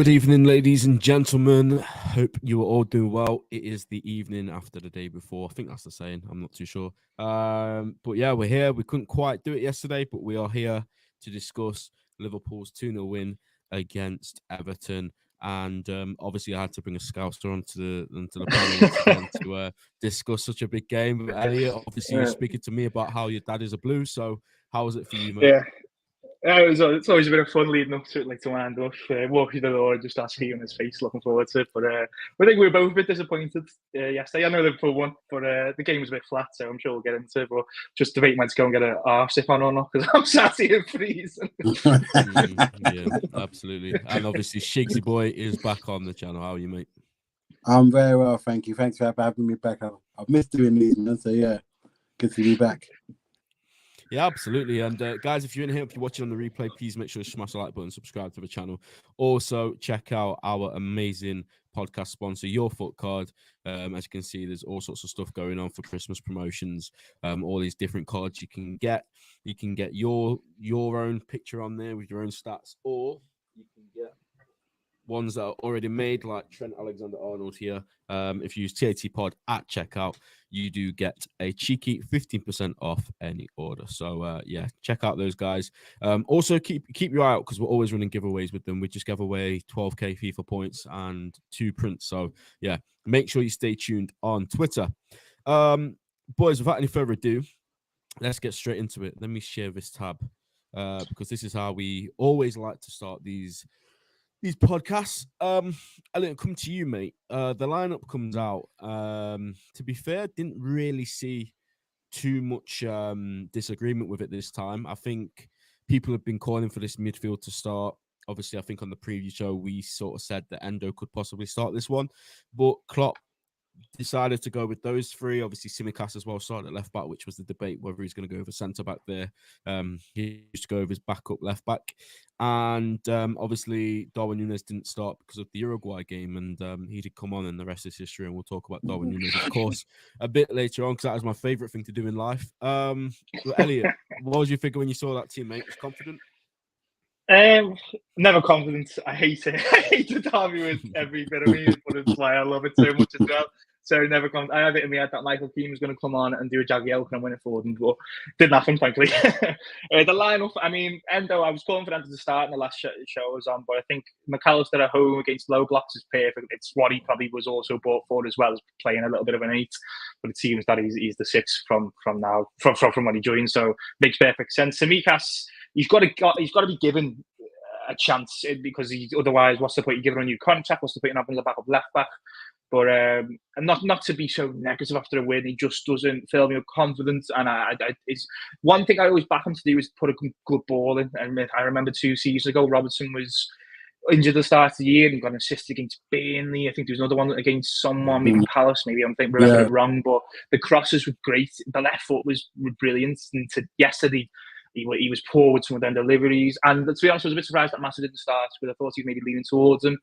Good evening, ladies and gentlemen. Hope you are all doing well. It is the evening after the day before. I think that's the saying. I'm not too sure. But yeah, we're here. We couldn't quite do it yesterday, but we are here to discuss Liverpool's 2-0 win against Everton. And obviously, I had to bring a Scouser onto the panel once again to discuss such a big game. But Elliot, obviously, you're speaking to me about how your dad is a Blue. So how was it for you, mate? Yeah. It's always a bit of fun leading up to it, like to wind up, walking the door, just that see on his face, looking forward to it. But I think we were both a bit disappointed yesterday. I know Liverpool won, but the game was a bit flat, so I'm sure we'll get into it. But just debating whether to go and get an arse if on or not, because I'm sat here freezing. Yeah, absolutely. And obviously, Shigsy boy is back on the channel. How are you, mate? I'm very well, thank you. Thanks for having me back. I've missed doing these, man. So yeah, good to be back. Yeah, absolutely. And guys, if you're in here, if you're watching on the replay, please make sure to smash the like button, subscribe to the channel. Also, check out our amazing podcast sponsor, Your Foot Card. As you can see, there's all sorts of stuff going on for Christmas promotions. All these different cards you can get. You can get your own picture on there with your own stats, or you can get ones that are already made, like Trent Alexander-Arnold here. If you use TAT Pod at checkout, you do get a cheeky 15% off any order. So yeah, check out those guys. Also keep your eye out, because we're always running giveaways with them. We just gave away 12k FIFA points and 2 prints. So yeah, make sure you stay tuned on Twitter. Boys, without any further ado, let's get straight into it. Let me share this tab, because this is how we always like to start these podcasts. Elliot, come to you, mate. The lineup comes out. To be fair, didn't really see too much disagreement with it this time. I think people have been calling for this midfield to start. Obviously, I think on the preview show, we sort of said that Endo could possibly start this one, but Klopp decided to go with those three. Obviously, Tsimikas as well started at left back, which was the debate whether he's going to go over centre back there. He used to go over his backup left back, and obviously Darwin Núñez didn't start because of the Uruguay game, and he did come on, and the rest is history. And we'll talk about Darwin Núñez, of course, a bit later on, because that is my favourite thing to do in life. But Elliot, what was your figure when you saw that team, mate? Was confident? Never confident. I hate it. I hate the Derby with every bit of me, but it's why I love it so much as well. So never confident. I had it in my head that Michael Keane was going to come on and do a Jagielka and win it for them, but didn't happen, frankly. The lineup, I mean, Endo, I was calling for them to start in the last show I was on, but I think McAllister at home against low blocks is perfect. It's what he probably was also bought for, as well as playing a little bit of an 8. But it seems that he's the 6 from now, from when he joined. So makes perfect sense. Tsimikas, he's got to be given a chance, because otherwise, what's the point? You give him a new contract. What's the point in having the backup left back? But and not to be so negative after a win, he just doesn't fill me with confidence. And it's one thing I always back him to do is put a good ball in. And I remember 2 seasons ago, Robertson was injured at the start of the year and he got an assist against Burnley. I think there was another one against someone, maybe Palace. Maybe I'm remembering it wrong. But the crosses were great. The left foot was brilliant. And yesterday, he was poor with some of their deliveries. And to be honest, I was a bit surprised that Massa didn't start, because I thought he was maybe leaning towards him.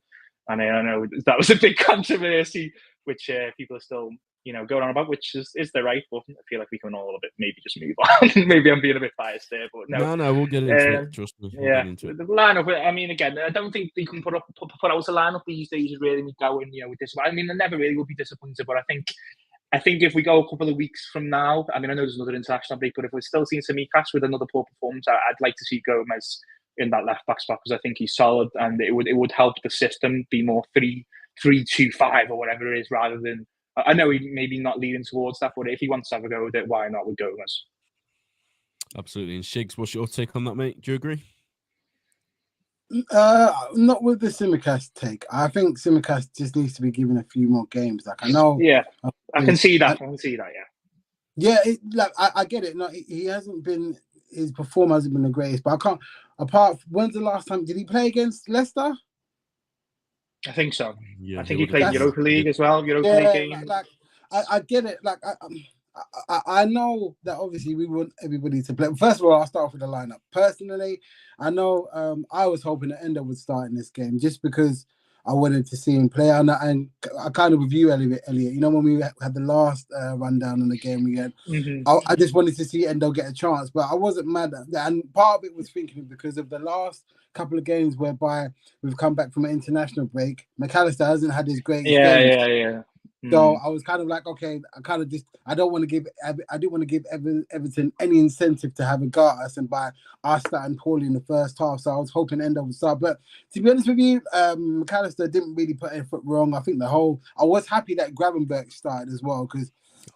And I know that was a big controversy, which people are still, going on about, which is their right. But I feel like we can all a bit maybe just move on. Maybe I'm being a bit biased there, but no, we'll get into it. Trust me. Yeah, the lineup. I mean, again, I don't think you can put out a lineup these days is really going, with this. I mean, I never really would be disappointed, but I think if we go a couple of weeks from now, I mean, I know there's another international break, but if we're still seeing Tsimikas with another poor performance, I'd like to see Gomez in that left back spot, because I think he's solid, and it would help the system be more 3-2-5 or whatever it is, rather than, I know he maybe not leading towards that, but if he wants to have a go with it, why not with Gomez? Absolutely. And Shigz, what's your take on that, mate? Do you agree? Not with the Tsimikas take. I think Tsimikas just needs to be given a few more games. Like, I know. Yeah, I can see that. Yeah. Yeah, I get it. No, he hasn't been. His performance hasn't been the greatest. But I can't. When's the last time did he play against Leicester? I think so. Yeah, I think he played Europa League as well. League game. I get it. Like, I know that obviously we want everybody to play. First of all, I'll start off with the lineup. Personally, I know I was hoping that Endo would start in this game, just because I wanted to see him play. And I kind of with you, Elliot. You know, when we had the last rundown on the game we had, I just wanted to see Endo get a chance, but I wasn't mad at that. And part of it was thinking because of the last couple of games whereby we've come back from an international break. McAllister hasn't had his greatest games. Yeah. So I was kind of like, okay, I didn't want to give Everton any incentive to have a go at us and by us starting poorly in the first half. So I was hoping Endo would start. But to be honest with you, McAllister didn't really put a foot wrong. I think I was happy that Gravenberch started as well because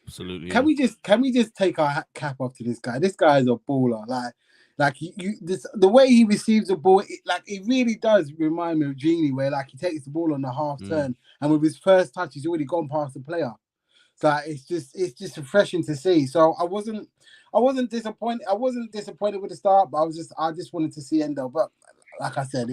absolutely. Can we just take our cap off to this guy? This guy is a baller. The way he receives the ball, it really does remind me of Genie, where he takes the ball on the half turn, and with his first touch, he's already gone past the player. So it's just refreshing to see. So I wasn't disappointed. I wasn't disappointed with the start, but I just wanted to see Endo. But like I said,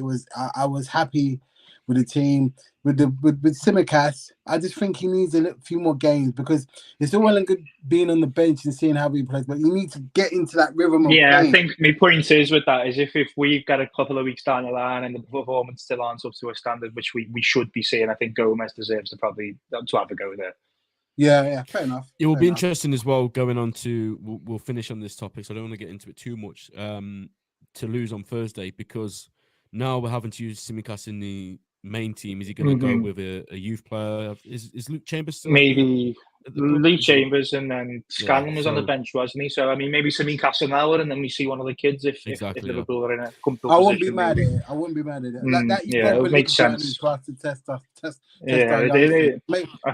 I was happy with the team. With Tsimikas, I just think he needs a few more games because it's all well and good being on the bench and seeing how he plays, but you need to get into that rhythm of playing. I think my point is with that is if we've got a couple of weeks down the line and the performance still aren't up to a standard which we should be seeing, I think Gomez deserves to have a go there. Yeah, fair enough. It will be interesting as well going on to, we'll finish on this topic, so I don't want to get into it too much, to lose on Thursday because now we're having to use Tsimikas in the main team. Is he going to go with a youth player? Is Luke Chambers still? Maybe Luke Chambers, and then Scanlon was on the bench, wasn't he? So I mean, maybe Tsimikas an hour, and then we see one of the kids if Liverpool are in a comfortable I wouldn't position. be mad at it. I wouldn't be mad at it. It makes sense. For us to test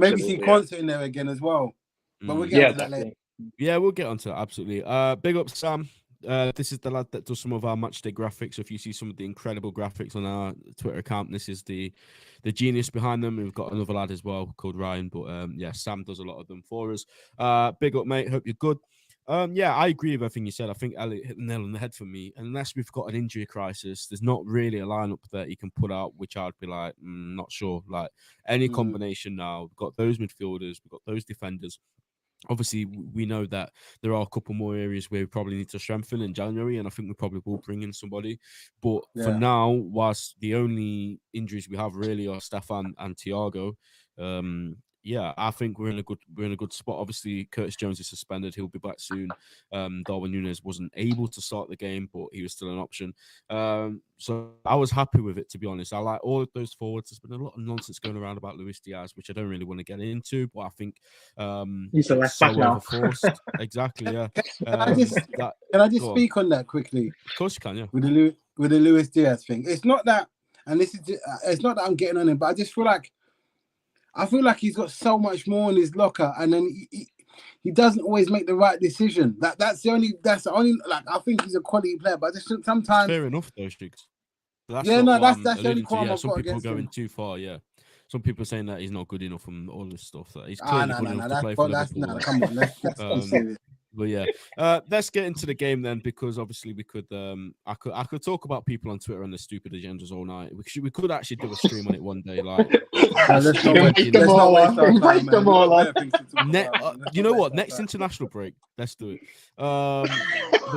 maybe see Quanta in there again as well. But we'll get onto that later. Yeah, we'll get onto that, absolutely. Big up, Sam. This is the lad that does some of our matchday graphics. So if you see some of the incredible graphics on our Twitter account, this is the genius behind them. We've got another lad as well called Ryan, but Sam does a lot of them for us. Big up, mate. Hope you're good. I agree with everything you said. I think Elliot hit the nail on the head for me. Unless we've got an injury crisis, there's not really a lineup that he can put out, which I'd be like, not sure. Like any combination now, we've got those midfielders, we've got those defenders. Obviously, we know that there are a couple more areas where we probably need to strengthen in January, and I think we probably will bring in somebody. But for now, whilst the only injuries we have really are Stefan and Thiago, I think we're in a good spot. Obviously, Curtis Jones is suspended; he'll be back soon. Darwin Núñez wasn't able to start the game, but he was still an option. So I was happy with it, to be honest. I like all of those forwards. There's been a lot of nonsense going around about Luis Diaz, which I don't really want to get into, but I think he's a left back now. Exactly, yeah. Can I just speak on that quickly? Of course you can, yeah. With the Luis Diaz thing, it's not that, and this is it's not that I'm getting on him, but I just feel like he's got so much more in his locker, and then he doesn't always make the right decision. That's the only. Like, I think he's a quality player, but just sometimes. Fair enough, though, Shigz. That's the only quality. Some people going too far. Yeah, some people saying that he's not good enough and all this stuff. That he's clearly good enough to play for Liverpool. Come on, let's be serious. But yeah, let's get into the game then, because obviously we could. I could talk about people on Twitter and their stupid agendas all night. We could actually do a stream on it one day. Like, them all up. You know what? Next international break, let's do it. But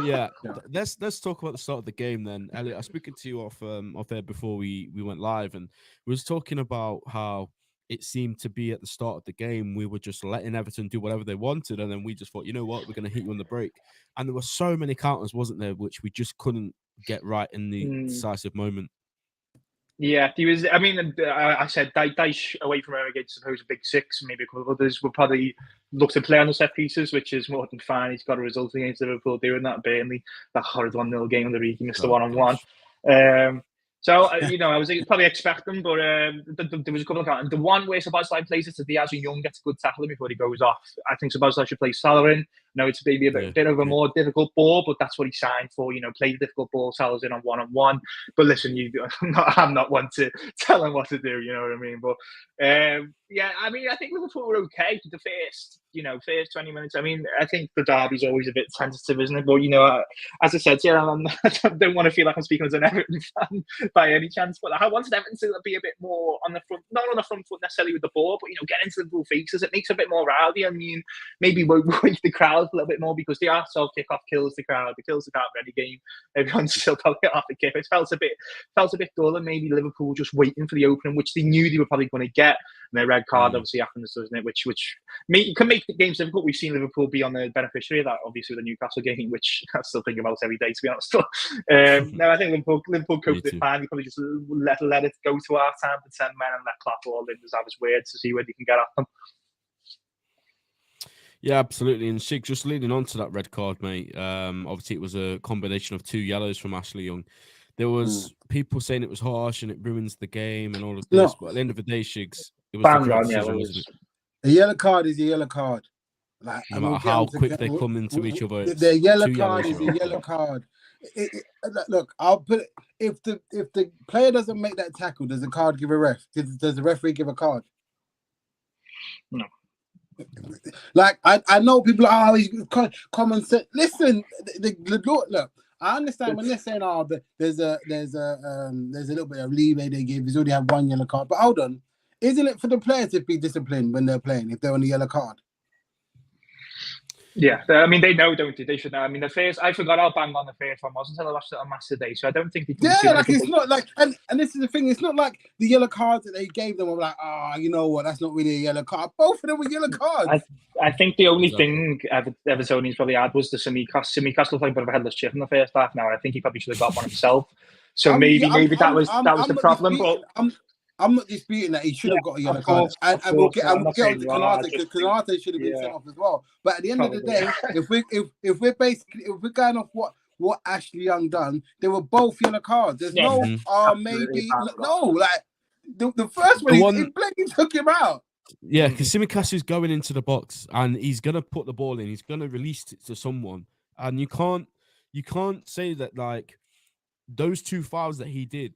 yeah, let's talk about the start of the game then. Elliot, I was speaking to you off air before we went live, and we was talking about how it seemed to be at the start of the game, we were just letting Everton do whatever they wanted. And then we just thought, you know what, we're going to hit you on the break. And there were so many counters, wasn't there, which we just couldn't get right in the decisive moment. Yeah, he was. I mean, I said Dyche away from home against, I suppose, a big six, maybe a couple of others will probably look to play on the set pieces, which is more than fine. He's got a result against Liverpool doing that. Burnley, that horrid 1-0 game on the week, he missed the one-on-one. So, I was probably expecting, but there was a couple of counters. The one where Szoboszlai plays it to Diaz and Young gets a good tackle before he goes off. I think Szoboszlai should play Salah in. No, it's maybe a bit of a more difficult ball, but that's what he signed for. Play the difficult ball, Salah's in on one-on-one. But listen, I'm not one to tell him what to do. You know what I mean? But I think Liverpool were okay for the first 20 minutes. I mean, I think the derby's always a bit tentative, isn't it? But as I said, I don't want to feel like I'm speaking as an Everton fan by any chance. But I wanted Everton to be a bit more on the front, not on the front foot necessarily with the ball, but get into the Liverpool faces. It makes it a bit more rowdy. I mean, maybe wake the crowd a little bit more because the Arsenal kickoff kills the crowd. It kills the crowd for any game. Everyone's still probably off the kick. It felt a bit dull, and maybe Liverpool just waiting for the opening, which they knew they were probably going to get. And their red card obviously happens, doesn't it? Which can make the games difficult. We've seen Liverpool be on the beneficiary of that, obviously, with the Newcastle game, which I still think about every day, to be honest. No, I think Liverpool coped it fine. You probably just let it go to our time for 10 men and let Klopp all in just have his words to see where they can get at them. Yeah, absolutely. And Shig, just leading on to that red card, mate. Obviously, it was a combination of 2 yellows from Ashley Young. There was people saying it was harsh and it ruins the game and all of this. But at the end of the day, Shigs, it was the correct decision, wasn't it? A yellow card is a yellow card. Like, no matter how quick they come into each other. The yellow card is a yellow card. Look, I'll put it, if the player doesn't make that tackle, does the card give a ref? Does the referee give a card? No. Like I know people are always common sense. Listen, look. I understand when they're saying, there's a little bit of leeway they give. He's already had 1 yellow card, but hold on, isn't it for the players to be disciplined when they're playing if they're on the yellow card? Yeah, I mean, they know, don't they? They should know. I mean, the first, I forgot how bang on the first one was until I watched it on Match Today, so I don't think they can. Yeah, like, it's not like, and this is the thing, it's not like the yellow cards that they gave them were like, you know what, that's not really a yellow card. Both of them were yellow cards. I think the only thing Evertonians probably had was the Tsimikas. Tsimikas looked like a bit of a headless chip in the first half now, and I think he probably should have got one himself. So maybe that was the problem. But I'm not disputing that he should have got a yellow card, and we'll get on to Canate because Canate should have been sent off as well. But at the end of the day, if we're going off what Ashley Young done, they were both yellow cards. There's maybe no, like the first one, he blatantly took him out. Yeah, because Tsimikas is going into the box and he's gonna put the ball in. He's gonna release it to someone, and you can't say that like those 2 fouls that he did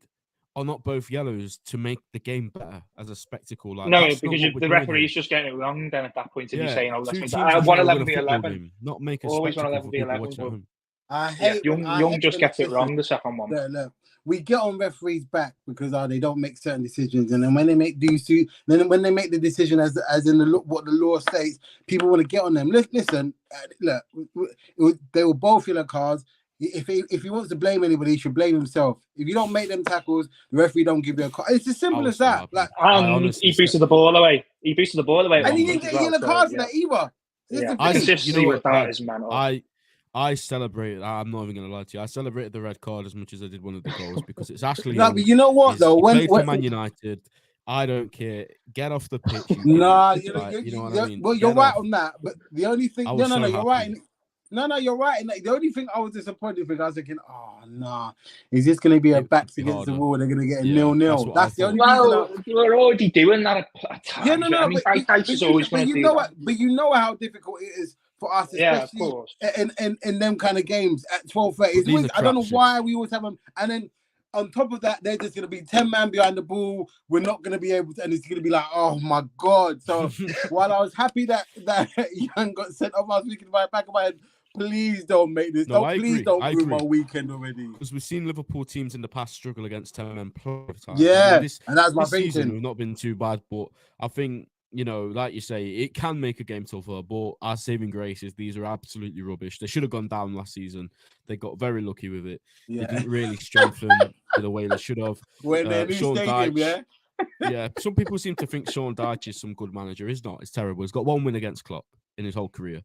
are not both yellows to make the game better as a spectacle. Like, no, because the referee's just getting it wrong then at that point. If you're saying, I want 11v11. Not make a always want spectacle 11v11. I hate Young just gets it wrong, the second one. Look, we get on referees' back because they don't make certain decisions, and then when they make when they make the decision as in what the law states, people want to get on them. Listen, look, they were both yellow cards. If he wants to blame anybody, he should blame himself. If you don't make them tackles, the referee don't give you a card. It's as simple as that. Like, he boosted the ball away. And he didn't get a yellow card for that either. I celebrated. I'm not even going to lie to you. I celebrated the red card as much as I did one of the goals because it's actually. No, but you know what though? When for Man United, I don't care. Get off the pitch. You know what I mean? Well, you're right on that. But the only thing, you're right. No, you're right. The only thing I was disappointed with, I was thinking, is this going to be a backs against the wall? They're going to get a 0-0. That's the only reason. We're already doing that at times. Yeah, no. But you know how difficult it is for us, especially in them kind of games at 12:30. I don't know why we always have them. And then on top of that, they're just going to be 10 man behind the ball. We're not going to be able to, and it's going to be like, oh my God. So while I was happy that Young got sent off last week in the back of my head, please don't make this. Please don't ruin my weekend already. Because we've seen Liverpool teams in the past struggle against 10 men plenty of times. Yeah, and that's my season. We've not been too bad, but I think, like you say, it can make a game tougher. But our saving grace is these are absolutely rubbish. They should have gone down last season. They got very lucky with it. Yeah. They didn't really strengthen the way they should have. When they Sean Dyche, yeah. Some people seem to think Sean Dyche is some good manager. He's not. It's terrible. He's got 1 win against Klopp in his whole career.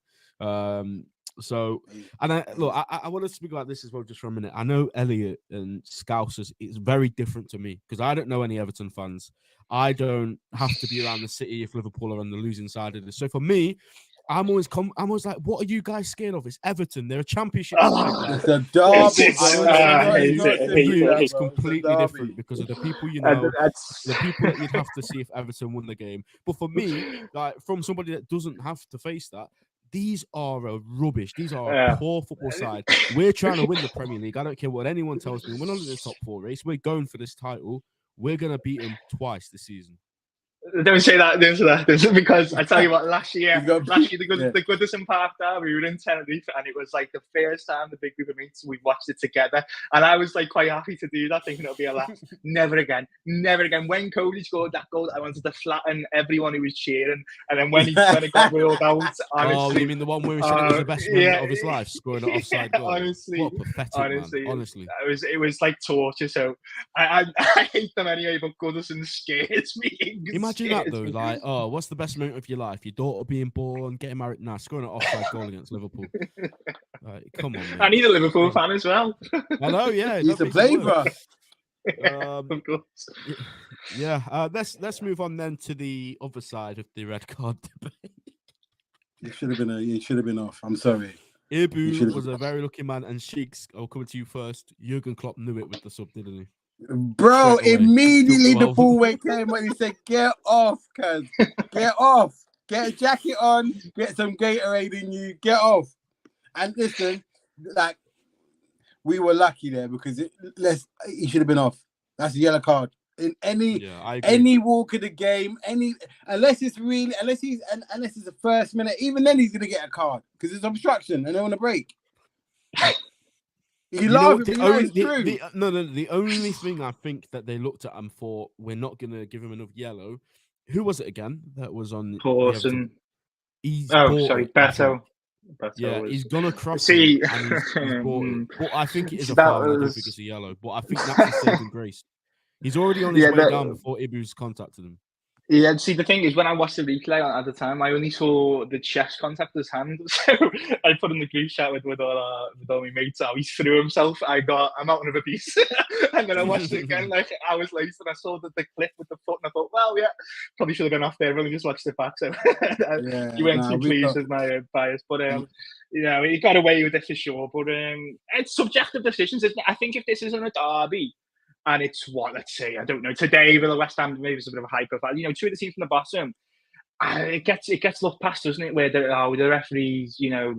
So, and I want to speak about this as well just for a minute. I know Elliot and Scousers is very different to me because I don't know any Everton fans. I don't have to be around the city if Liverpool are on the losing side of this. So for me, I'm always like, what are you guys scared of? It's Everton. They're a championship side. It's a derby. It's completely different because of the people the people that you'd have to see if Everton won the game. But for me, like from somebody that doesn't have to face that, these are rubbish. These are a poor football side. We're trying to win the Premier League. I don't care what anyone tells me. We're not in the top 4 race. We're going for this title. We're going to beat them twice this season. Don't say that. Don't say that. Because I tell you what, last year the Yeah. Goodison Park Derby, we were in Tenerife, and it was like the first time the big group of mates we watched it together, and I was like quite happy to do that, thinking it'll be a laugh. Never again, never again. When Cody scored that goal, I wanted to flatten everyone who was cheering, and then when it got ruled out, honestly, Oh, you mean the one where he said it was the best moment of his life, scoring an offside goal? Honestly, what a pathetic man. Honestly, it was like torture. So I hate them anyway, but Goodison scares me. Imagine that though, like, oh, what's the best moment of your life? Your daughter being born, getting married, scoring an offside goal against Liverpool. Come on, man. I need a Liverpool fan as well. I know, yeah. He's a play, bro. Of course. Yeah. Let's move on then to the other side of the red card debate. He should have been off. I'm sorry. Ibu was a very lucky man, and Shigz, I'll come to you first. Jurgen Klopp knew it with the sub, didn't he? Bro, immediately the ball came when he said, "Get off, cuz. Get off. Get a jacket on. Get some Gatorade in you. Get off." And listen, like, we were lucky there because he should have been off. That's a yellow card in any walk of the game. Unless it's the first minute. Even then, he's gonna get a card because it's obstruction and they're on a break. The only thing I think that they looked at and thought, we're not going to give him enough yellow. Who was it again that was on? Beto. Yeah, he's gonna cross it and he's bought it. But I think it is a foul. I don't think it's a yellow. But I think that's a saving grace. He's already on his way down before Ibu's contacted him. Yeah, see, the thing is, when I watched the replay at the time, I only saw the chest contact his hand. So I put in the group chat with all my mates how he threw himself. I'm out another piece. And then I watched it again like hours later, and I saw the clip with the foot, and I thought, well, yeah, probably should have been off there. I've only just watched it back, so you weren't too pleased with my bias. But he got away with it for sure. But it's subjective decisions, isn't it? I think if this isn't a derby, and it's let's say, I don't know, today with the West Ham, maybe it's a bit of a hyper. Two of the teams from the bottom, it gets looked past, doesn't it? Where the referees,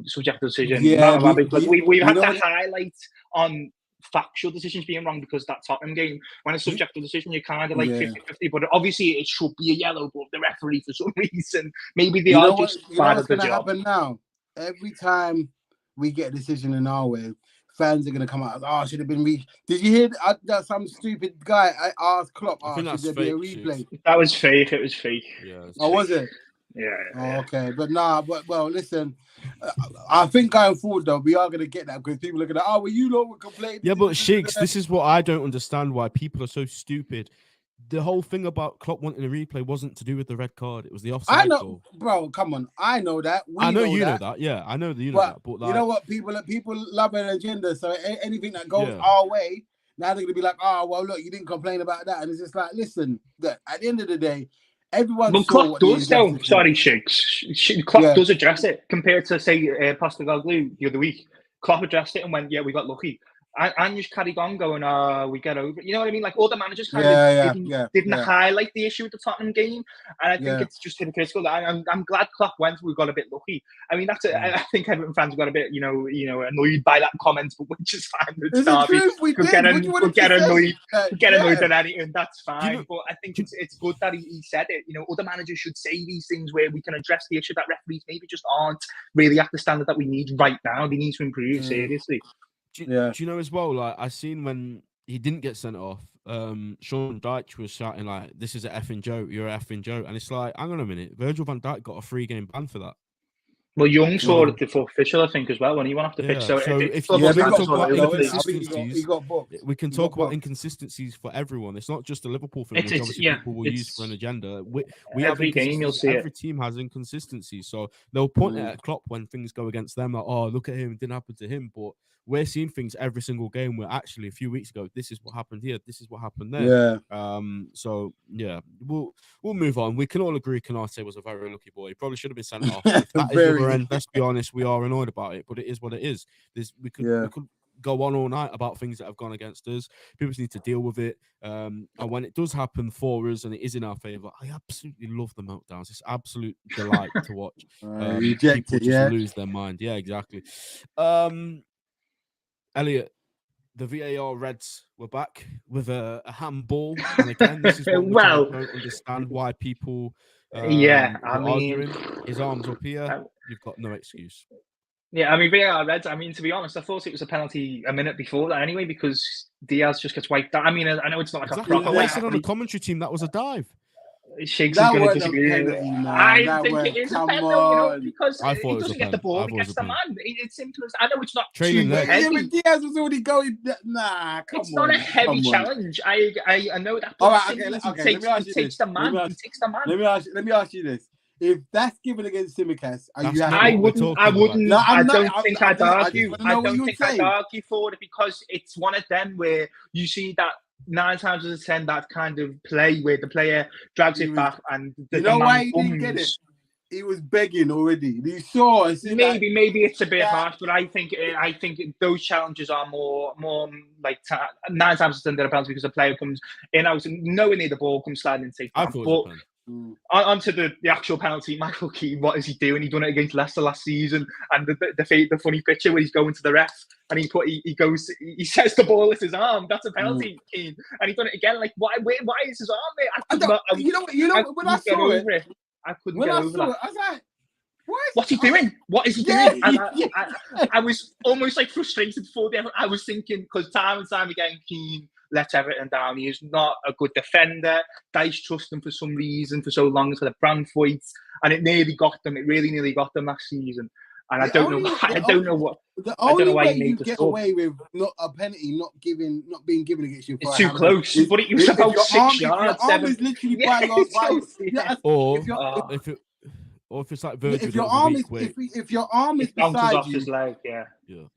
subjective decision. Yeah, we've had to highlight on factual decisions being wrong because that Tottenham game, when it's subjective decision, you're kind of like 50-50. But obviously, it should be a yellow, but the referee, for some reason, maybe they are just bad at the job. What's going to happen now? Every time we get a decision in our way, fans are going to come out, oh, should have been Did you hear that some stupid guy asked Klopp, should there be a replay? That was fake. It was fake. Yeah, was it? Yeah. Oh, okay. But listen, I think going forward, though, we are going to get that because people are going to, you lot were complaining. Yeah, but Shigz, this is what I don't understand, why people are so stupid. The whole thing about Klopp wanting a replay wasn't to do with the red card. It was the offside goal. Bro, come on. I know that. I know you know that. Yeah, I know that you know that. But you know what? People love an agenda. So anything that goes our way, now they're going to be like, look, you didn't complain about that. And it's just like, listen, at the end of the day, everyone. But Klopp does, though. Sorry, Shigz. Klopp does address it compared to, say, Postecoglou the other week. Klopp addressed it and went, we got lucky. And just carried on going, we get over it. You know what I mean? Like, all the managers didn't highlight the issue with the Tottenham game. And I think it's just hypocritical. I'm glad Klopp went. We got a bit lucky. I mean, I think Everton fans got a bit, annoyed by that comment, but which is fine. It's Derby. We get annoyed at anything. That's fine. But I think it's good that he said it. Other managers should say these things where we can address the issue that referees maybe just aren't really at the standard that we need right now. They need to improve seriously. Do you know as well? Like, I seen when he didn't get sent off, Sean Dyche was shouting like, "This is an effing joke. You're an effing joke." And it's like, hang on a minute, Virgil van Dijk got a 3-game ban for that. Well, Young saw it for official, I think, as well, when he went off the pitch. So we can talk about inconsistencies for everyone. It's not just a Liverpool thing, which obviously people will use for an agenda. We every game you'll see every team has inconsistencies. So they'll point it at Klopp when things go against them, like, oh, look at him, it didn't happen to him. But we're seeing things every single game where actually a few weeks ago, this is what happened here, this is what happened there. So yeah, we'll move on. We can all agree Canate was a very lucky boy. He probably should have been sent off. If that is the other end, let's be honest, we are annoyed about it, but it is what it is. We could go on all night about things that have gone against us. People just need to deal with it. And when it does happen for us and it is in our favour, I absolutely love the meltdowns. It's absolute delight to watch. People just lose their mind. Yeah, exactly. Elliot, the VAR Reds were back with a handball, and again, this is one which I don't understand why people. I arguing. His arms up here. You've got no excuse. Yeah, I mean, VAR Reds. I mean, to be honest, I thought it was a penalty a minute before that anyway, because Diaz just gets wiped out. I mean, I know it's not like a proper. They said on the commentary team that was a dive. Shigz is going to disagree. I think it is a penalty, because he doesn't get the ball, he gets the man. It's simple as. I know it's not too heavy. But Diaz was already going. Nah, come on. It's not a heavy challenge. I know that. All right, okay. He takes the man. Let me ask you this. If that's given against Tsimikas, are you happy? I wouldn't. No, I don't think I'd argue. I don't think I'd argue for it, because it's one of them where you see that 9 times out of 10 that kind of play where the player drags it back and you know why he didn't get it? He was begging already. You saw. Maybe it's a bit harsh, but I think those challenges are more like 9 times out of 10 they're a penalty, because the player comes in out and nowhere near the ball, comes sliding and takes it. Onto the actual penalty, Michael Keane, what is he doing? He done it against Leicester last season, and the funny picture where he's going to the ref and he says the ball is his arm. That's a penalty, Keane, and he done it again. Like why is his arm there? When I saw it, I couldn't get over that. I was like, what's he doing? What is he doing? I was almost like frustrated for the. I was thinking, because time and time again, Keane lets Everton down. He is not a good defender. Dyche trust him for some reason for so long for the brand fights, and it nearly got them. It really nearly got them last season. And I don't know why he made the get away with not a penalty, not being given against you. It's too close, but it was about 6 yards. Your arm is literally by your or if it's like Virgil, if your arm is beside you, his leg,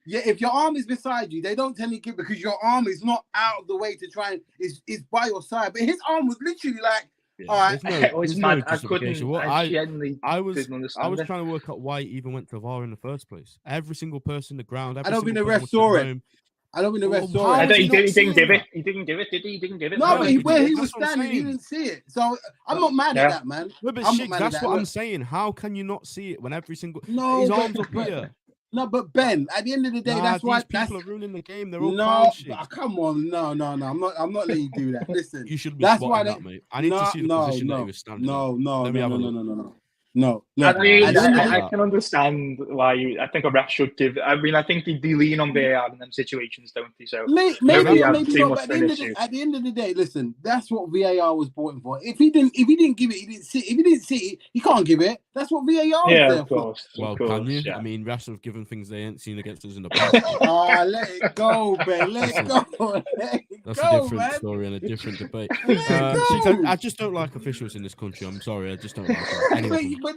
if your arm is beside you, they don't tell you because your arm is not out of the way to try and is by your side. But his arm was literally like, all right, it was mad. I couldn't trying to work out why he even went to VAR in the first place. Every single person on the ground. I don't think the ref saw it. I don't think the ref saw it. He didn't give it. He didn't give it, did he? He didn't give it. No, but where he was standing, he didn't see it. So I'm not mad at that, man. No, but Shigz, that's what I'm saying. How can you not see it when every single his arms up here? No, but Ben, at the end of the day, that's why people are ruining the game. They're all come on, no. I'm not letting you do that. Listen, you should be spotting that, mate. I need to see the position that he was standing. No. I mean, I can understand why I think a ref should give. I mean, I think they lean on VAR in them situations, don't they? So maybe not. But at the end of the day, listen, that's what VAR was brought for. If he didn't give it, he didn't see. If he didn't see it, he can't give it. That's what VAR is there for. Well, can you? Yeah. I mean, refs have given things they ain't seen against us in the past. Let it go, Ben. Let it go. That's a different story and a different debate. I just don't like officials in this country. I'm sorry, I just don't like them. Anyway. But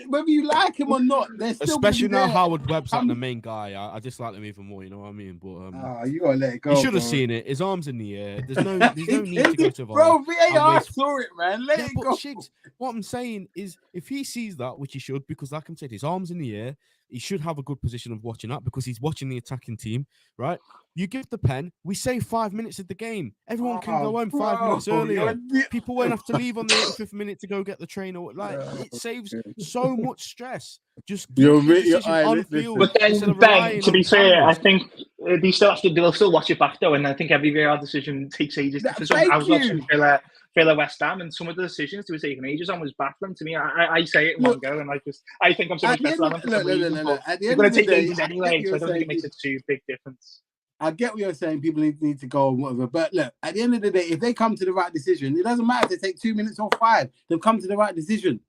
whether you like him or not, they're still especially now Howard Webb's like the main guy. I dislike them even more. You know what I mean? But you gotta let it go. You should have seen it. His arms in the air. There's no need to go to VAR. Bro, VAR saw it, man. Let it go. Shigz, what I'm saying is, if he sees that, which he should, because like I said, his arms in the air, he should have a good position of watching that because he's watching the attacking team, right? You give the pen, we save 5 minutes of the game. Everyone can go home 5 minutes earlier. People won't have to leave on the 85th minute to go get the train. Or it saves so much stress. Just on field. But then, Ben, to be fair, I think they'll still watch it back though, and I think every VAR decision takes ages. I was watching Villa West Ham, and some of the decisions they were taking ages on was baffling to me. I say it in one go, and I think I'm so much better than them. They're going to take ages anyway, so I don't think it makes a too big difference. I get what you're saying. People need to go and whatever. But look, at the end of the day, if they come to the right decision, it doesn't matter if they take 2 minutes or 5. They've come to the right decision.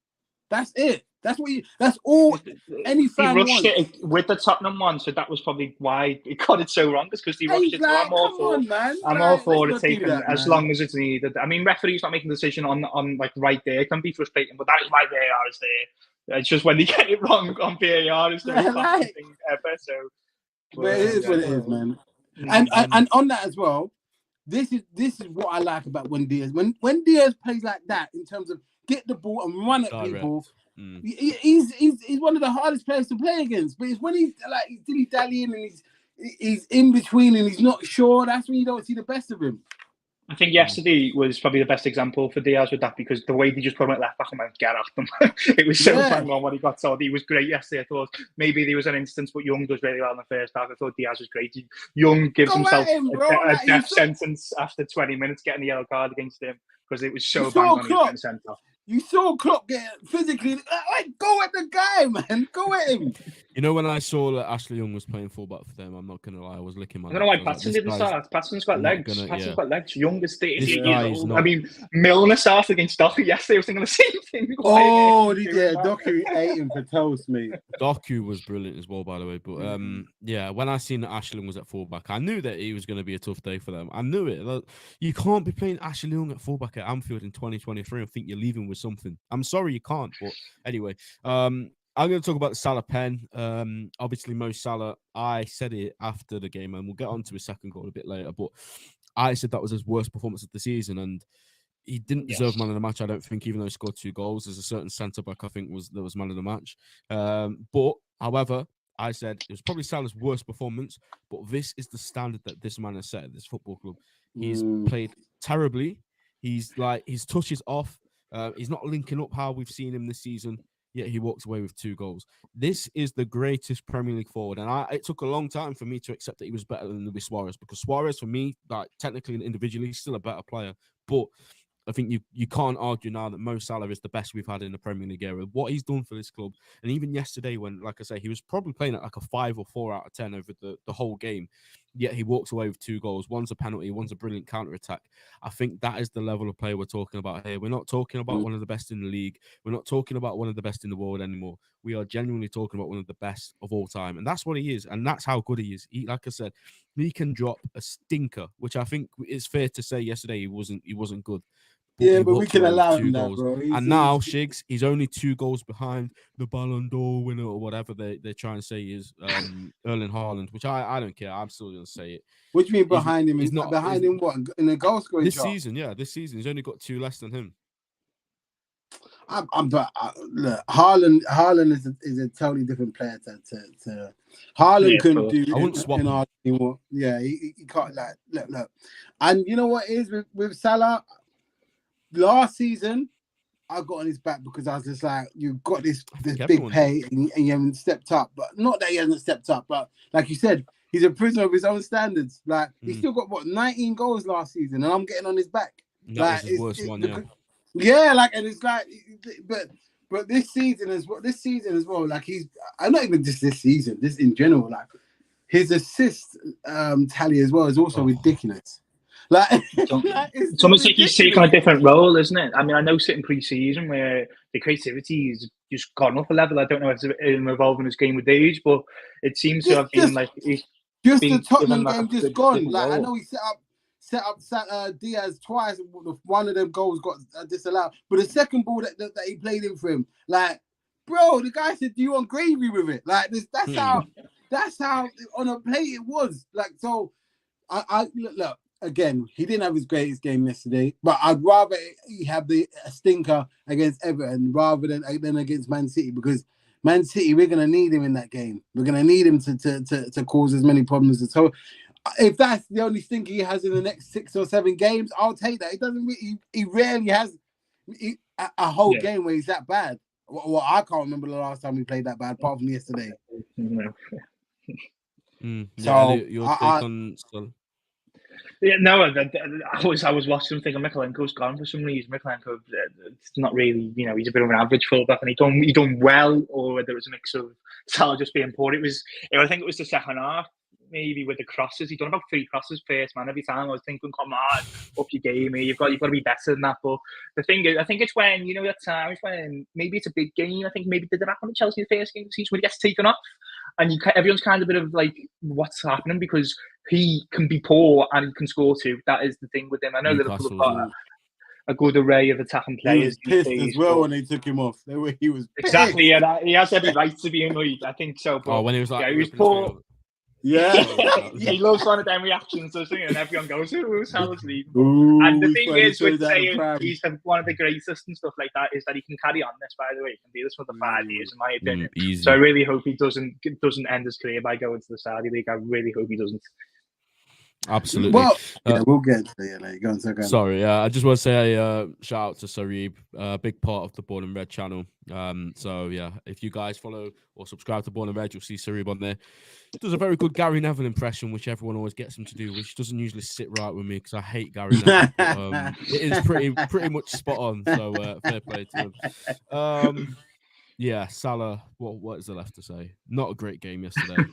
That's it. That's all any fan wants. He rushed it with the Tottenham one, so that was probably why he got it so wrong, because he rushed it. So I'm all for it taking as long as it's needed. I mean, referees not making the decision on like right there can be frustrating, but that is why VAR is there. It's just when they get it wrong on VAR, it's the most classic thing ever. So, but it is what it is, man. And on that as well, this is what I like about when Diaz Diaz plays like that in terms of get the ball and run at people. He's one of the hardest players to play against. But it's when he's like dilly-dallying and he's in between and he's not sure. That's when you don't see the best of him. I think yesterday was probably the best example for Diaz with that, because the way they just put him at left back and went, get after them. It was so bang on what he got told. He was great yesterday. I thought maybe there was an instance, but Young does really well in the first half. I thought Diaz was great. Young gives himself a death sentence after 20 minutes getting the yellow card against him, because it was so bang on he was getting sent off. You saw Klopp get physically, like, go at the guy, man. Go at him. You know, when I saw that Ashley Young was playing fullback for them, I'm not going to lie, I was licking my I don't know why Patson didn't start. Patson's got legs. Patson's got legs. Young is 30 years old. I mean, Milner started against Doku yesterday. I was thinking the same thing. Oh, yeah, Doku ate him for toast, mate. Doku was brilliant as well, by the way. But yeah, when I seen that Ashley Young was at fullback, I knew that it was going to be a tough day for them. I knew it. Like, you can't be playing Ashley Young at fullback at Anfield in 2023 and think you're leaving with something. I'm sorry, you can't. But anyway, I'm going to talk about the Salah pen. Obviously, Mo Salah, I said it after the game, and we'll get on to his second goal a bit later, but I said that was his worst performance of the season, and he didn't deserve man of the match, I don't think, even though he scored 2 goals. There's a certain centre-back, I think, was man of the match. But, however, I said it was probably Salah's worst performance, but this is the standard that this man has set at this football club. He's played terribly. His touch is off. He's not linking up how we've seen him this season. Yet he walks away with 2 goals. This is the greatest Premier League forward, and it took a long time for me to accept that he was better than Luis Suarez, because Suarez, for me, like, technically and individually, he's still a better player. But I think you can't argue now that Mo Salah is the best we've had in the Premier League era. What he's done for this club, and even yesterday when, like I say, he was probably playing at like a 5 or 4 out of 10 over the whole game, yet he walks away with 2 goals. One's a penalty, one's a brilliant counter-attack. I think that is the level of play we're talking about here. We're not talking about one of the best in the league. We're not talking about one of the best in the world anymore. We are genuinely talking about one of the best of all time. And that's what he is. And that's how good he is. Like I said, he can drop a stinker, which I think is fair to say yesterday he wasn't good. Yeah, but we can allow him that, bro. And now, Shigz, he's only 2 goals behind the Ballon d'Or winner or whatever they try and say is Erling Haaland, which I don't care. I'm still going to say it. What do you mean behind him? He's not behind him what? In the goal scoring this season, yeah. This season, he's only got 2 less than him. Look, Haaland is a totally different player to Haaland couldn't do. I wouldn't swap him anymore. Yeah, he can't, like, look. And you know what it is with Salah? Last season, I got on his back because I was just like, you've got this big pay and you haven't stepped up. But not that he hasn't stepped up, but like you said, he's a prisoner of his own standards. Like, he still got, 19 goals last season, and I'm getting on his back. That was his worst one, yeah. Yeah, like, and it's like, but this season as well, like, I'm not even just this season, just in general, like, his assist tally as well is also ridiculous. Like, it's almost like he's taking a different role, isn't it? I mean, I know sitting pre-season where the creativity has just gone up a level. I don't know if it's evolving his game with age, but it seems to have been like he's just the Tottenham game just gone. Like, I know he set up Diaz twice. One of them goals got disallowed, but the second ball that he played in for him, like, bro, the guy said, "Do you want gravy with it?" Like, that's how on a plate it was. Like, so I look. Again, he didn't have his greatest game yesterday, but I'd rather he have a stinker against Everton rather than against Man City, because Man City, we're going to need him in that game. We're going to need him to cause as many problems as so. If that's the only stinker he has in the next 6 or 7 games, I'll take that. It doesn't. He rarely has a whole game where he's that bad. Well, I can't remember the last time he played that bad, apart from yesterday. So your take on Son? Yeah, no, I was watching him thinking Mikalenko's gone for some reason. Mikalenko, it's not really, he's a bit of an average fullback, and he done well, or whether it was a mix of Salah just being poor. I think it was the second half, maybe with the crosses. He done about 3 crosses first, man. Every time I was thinking, come on, up your game here. You've got to be better than that. But the thing is, I think it's when, that times when maybe it's a big game. I think maybe did it happen at Chelsea in the first game of the season when he gets taken off, and everyone's kind of a bit of like, what's happening? Because he can be poor and he can score too. That is the thing with him. I know Liverpool have got a good array of attacking players. He was pissed as well when they took him off. He was pissed. Exactly. Yeah, he has every right to be annoyed. I think so. But, when he was like, he was poor. Yeah. He loves one of them reactions, and everyone goes, "Who's Salah's leaving?" And the thing is, with saying he's one of the greatest and stuff like that, is that he can carry on this. By the way, he can do this for the 5 years, in my opinion. So I really hope he doesn't end his career by going to the Saudi League. I really hope he doesn't. Absolutely. Well, we'll get to it. Go on, sorry, I just want to say a shout out to Sarib, a big part of the Born and Red channel. So yeah, if you guys follow or subscribe to Born and Red, you'll see Sarib on there. Does a very good Gary Neville impression, which everyone always gets him to do, which doesn't usually sit right with me because I hate Gary Neville. But, it is pretty much spot on. So fair play to him. Yeah, Salah. What is there left to say? Not a great game yesterday.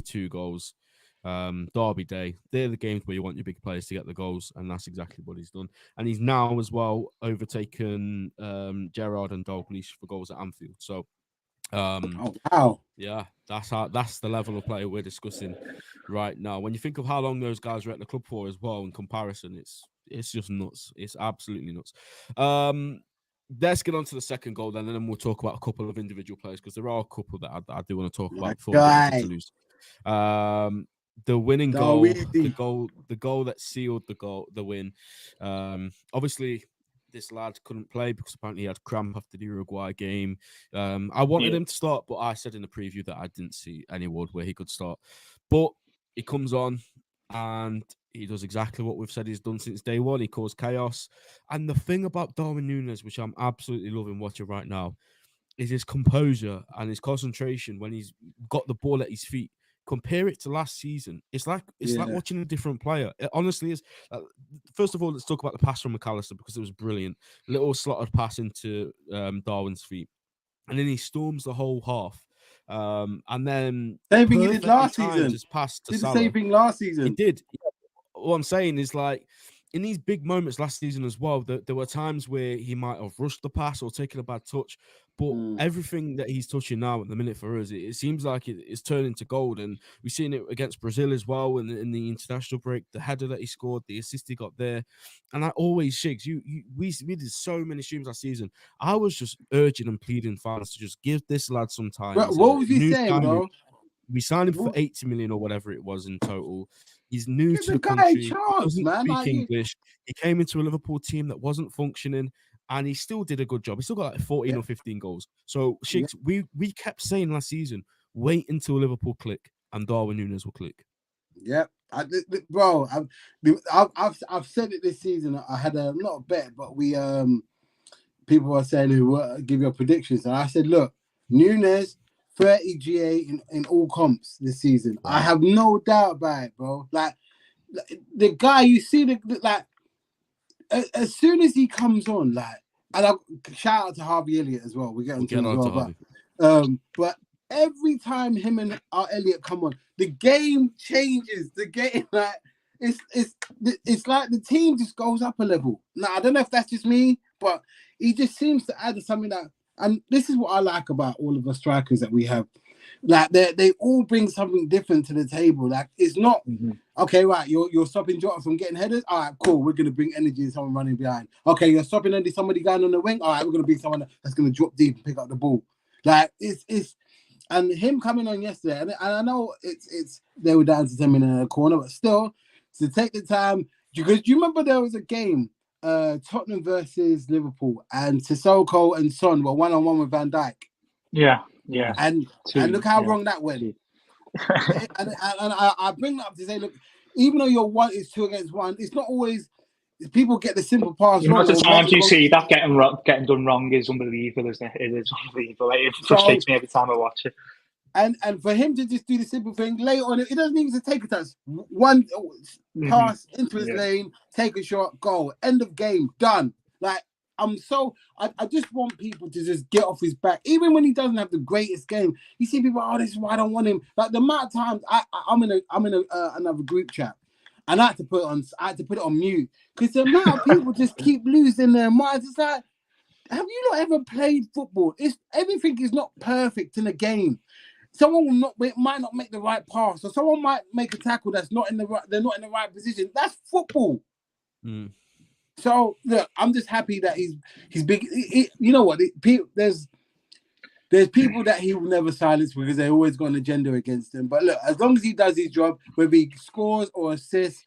2 goals. Derby day. They're the games where you want your big players to get the goals, and that's exactly what he's done. And he's now as well overtaken Gerrard and Dalglish for goals at Anfield. So, oh wow, yeah, that's the level of player we're discussing right now. When you think of how long those guys were at the club for as well, in comparison, it's just nuts. It's absolutely nuts. Let's get on to the second goal then, and then we'll talk about a couple of individual players because there are a couple that I do want to talk about before we get into lose. The winning goal, the goal that sealed the win. Obviously, this lad couldn't play because apparently he had cramp after the Uruguay game. I wanted him to start, but I said in the preview that I didn't see any word where he could start. But he comes on and he does exactly what we've said he's done since day one. He caused chaos. And the thing about Darwin Núñez, which I'm absolutely loving watching right now, is his composure and his concentration when he's got the ball at his feet. Compare it to last season. It's like watching a different player. It honestly is. First of all, let's talk about the pass from McAllister because it was brilliant. Little slotted pass into Darwin's feet, and then he storms the whole half. And then same thing he did last season. Just passed to did Salah. The same thing last season. He did. What I'm saying is like, in these big moments last season as well, there were times where he might have rushed the pass or taken a bad touch, but everything that he's touching now at the minute for us, it seems like it's turning to gold. And we've seen it against Brazil as well in the international break, the header that he scored, the assist he got there. And I always, Shigz, we did so many streams last season. I was just urging and pleading fans to just give this lad some time. What was he saying, bro? We signed him for 80 million or whatever it was in total. He's new to the country. He doesn't speak English. He came into a Liverpool team that wasn't functioning, and he still did a good job. He still got like 14 or 15 goals. So, Shigz, we kept saying last season, wait until Liverpool click, and Darwin Núñez will click. Yep, I've said it this season. I had not a bet, but we people were saying give your predictions, and I said, look, Núñez 30 GA in all comps this season. I have no doubt about it, bro. Like the guy, you see as soon as he comes on, like, and I shout out to Harvey Elliott as well. We get into as well, but every time him and our Elliott come on, the game changes. The game, like it's like the team just goes up a level. Now I don't know if that's just me, but he just seems to add something that. And this is what I like about all of the strikers that we have. Like they all bring something different to the table. Like it's not okay, right? You're stopping Jota from getting headers. All right, cool. We're gonna bring energy in someone running behind. Okay, you're stopping somebody going on the wing. All right, we're gonna be someone that's gonna drop deep and pick up the ball. Like it's and him coming on yesterday. And I know it's they were down to 10 minutes in a corner, but still to take the time because you remember there was a game. Tottenham versus Liverpool, and Sissoko and Son were 1-on-1 with Van Dijk. Yeah. And look how wrong that went. and I bring that up to say, look, even though your 1 is 2 against 1, it's not always people get the simple pass. Most of the times you see that getting done wrong is unbelievable, isn't it? It is unbelievable. It frustrates me every time I watch it. And for him to just do the simple thing later on, it doesn't even take a touch. One pass into his lane, take a shot, goal, end of game, done. Like I just want people to just get off his back, even when he doesn't have the greatest game. You see people, this is why I don't want him. Like the amount of times I'm in another group chat, and I had to put it on mute because the amount of people just keep losing their minds. It's like, have you not ever played football? Everything is not perfect in a game. Someone might not make the right pass, or someone might make a tackle that's not in the right. They're not in the right position. That's football. So look, I'm just happy that he's big. You know what? There's people that he will never silence because they always got an agenda against him. But look, as long as he does his job, whether he scores or assists,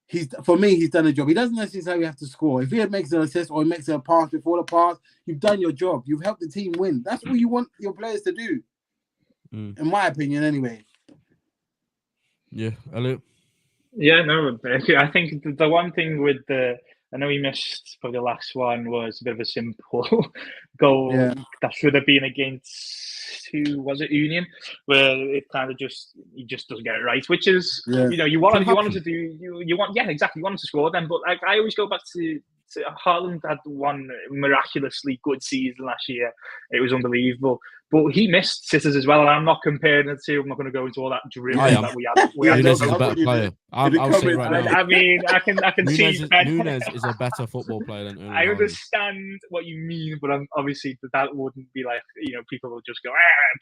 he's done a job. He doesn't necessarily have to score. If he makes an assist or he makes a pass before the pass, you've done your job. You've helped the team win. That's what you want your players to do. In my opinion, anyway. Yeah, Elliot. Yeah, no, I think the one thing with I know he missed, but the last one was a bit of a simple goal Yeah. that should have been against, who was it, Union, where it kind of he just doesn't get it right, which is, Yeah. you Can want him happen. to do, yeah, exactly, you want him to score then, but like, I always go back to Haaland had one miraculously good season last year. It was unbelievable. But he missed sitters as well, and I'm not comparing the two. I'm not going to go into all that drivel Yeah. that we had. Yeah, Nunez is a I'm better with you player. in the I'll say it comments, right man. now. I mean, I can see. Nunez is a better football player than Erling I Haaland. understand what you mean, but obviously that wouldn't be like, people will just go,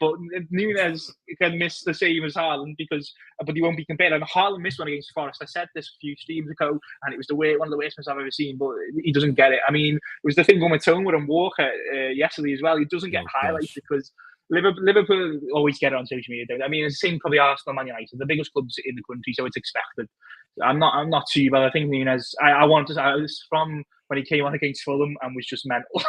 but Nunez can miss the same as Haaland but he won't be compared. And Haaland missed one against Forest. I said this a few streams ago, and it was one of the worst ones I've ever seen. But he doesn't get it. I mean, it was the thing going with Tone and Walker yesterday as well. He doesn't get highlights because Liverpool always get it on social media. I mean, it's the same probably Arsenal, Man United, the biggest clubs in the country, so it's expected. I'm not too bad. I think Nunez. I was from when he came on against Fulham and was just mental.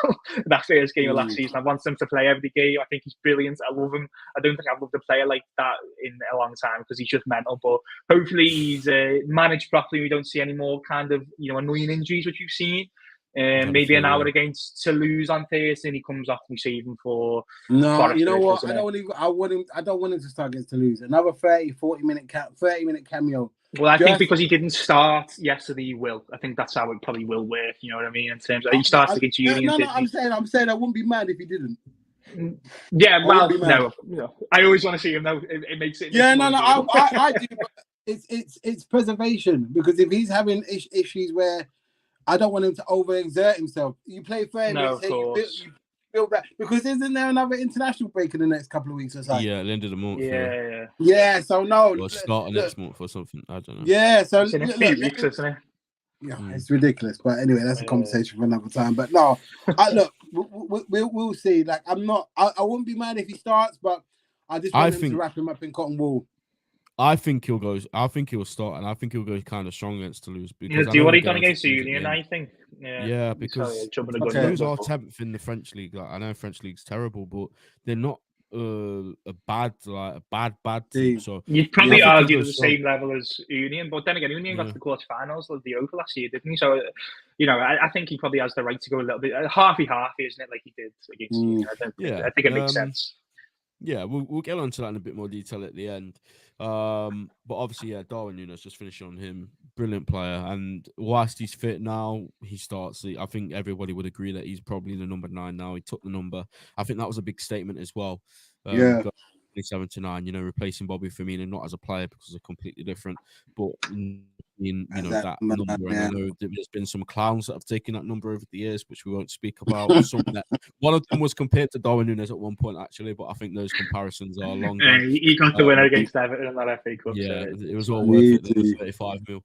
That first game of last season, I want him to play every game. I think he's brilliant. I love him. I don't think I've loved a player like that in a long time because he's just mental. But hopefully he's managed properly. We don't see any more kind of annoying injuries which you've seen. Maybe an hour against Toulouse on Thursday, and he comes off. We save him for. No, Forest, you know what? I don't want him to start against Toulouse. Another 30 minute cameo. Well, I think because he didn't start yesterday, he will. I think that's how it probably will work. You know what I mean? In terms of he started against Union. No, I'm saying I wouldn't be mad if he didn't. Yeah, well, no. I always want to see him though. It makes it. Yeah, I do. But it's preservation, because if he's having issues where I don't want him to overexert himself, you play fair. No, of course. You build that, because isn't there another international break in the next couple of weeks or something? Yeah, at the end of the month. Yeah. So no, or start next month or something. I don't know. Yeah, so it's in a few weeks, isn't it? Yeah, it's ridiculous. But anyway, that's a conversation for another time. But no, look, we'll see. Like, I wouldn't be mad if he starts, but I just want him to wrap him up in cotton wool. I think he'll go. I think he'll start, and I think he'll go kind of strong against Toulouse. Because do what he done against Union, I think. Yeah, because Toulouse are 10th in the French league. Like, I know French league's terrible, but they're not a bad team. So you'd probably argue they're the same level as Union, but then again, Union got to the quarterfinals of the Europa last year, didn't he? So, I think he probably has the right to go a little bit halfy, isn't it? Like he did against Union. I think it makes sense. Yeah, we'll get on to that in a bit more detail at the end. But obviously, Darwin Núñez, just finishing on him, brilliant player. And whilst he's fit now, he starts. I think everybody would agree that he's probably the number 9 now. He took the number. I think that was a big statement as well. 27 to 9, replacing Bobby Firmino, not as a player because they're completely different, but that number. And I know there's been some clowns that have taken that number over the years, which we won't speak about. One of them was compared to Darwin Núñez at one point, actually, but I think those comparisons are long gone. He got the winner against Everton in that FA Cup. Yeah, it was all worth it. It was 35 mil.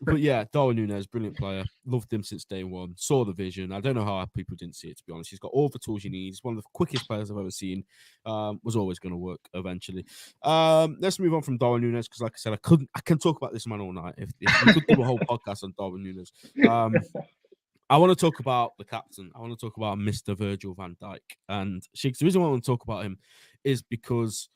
But yeah, Darwin Núñez, brilliant player. Loved him since day one. Saw the vision. I don't know how people didn't see it, to be honest. He's got all the tools you need. He's one of the quickest players I've ever seen. Was always going to work eventually. Let's move on from Darwin Núñez, because like I said, I can talk about this man all night. If we could do a whole podcast on Darwin Núñez. I want to talk about the captain. I want to talk about Mr. Virgil van Dijk. And Shigz, the reason why I want to talk about him is because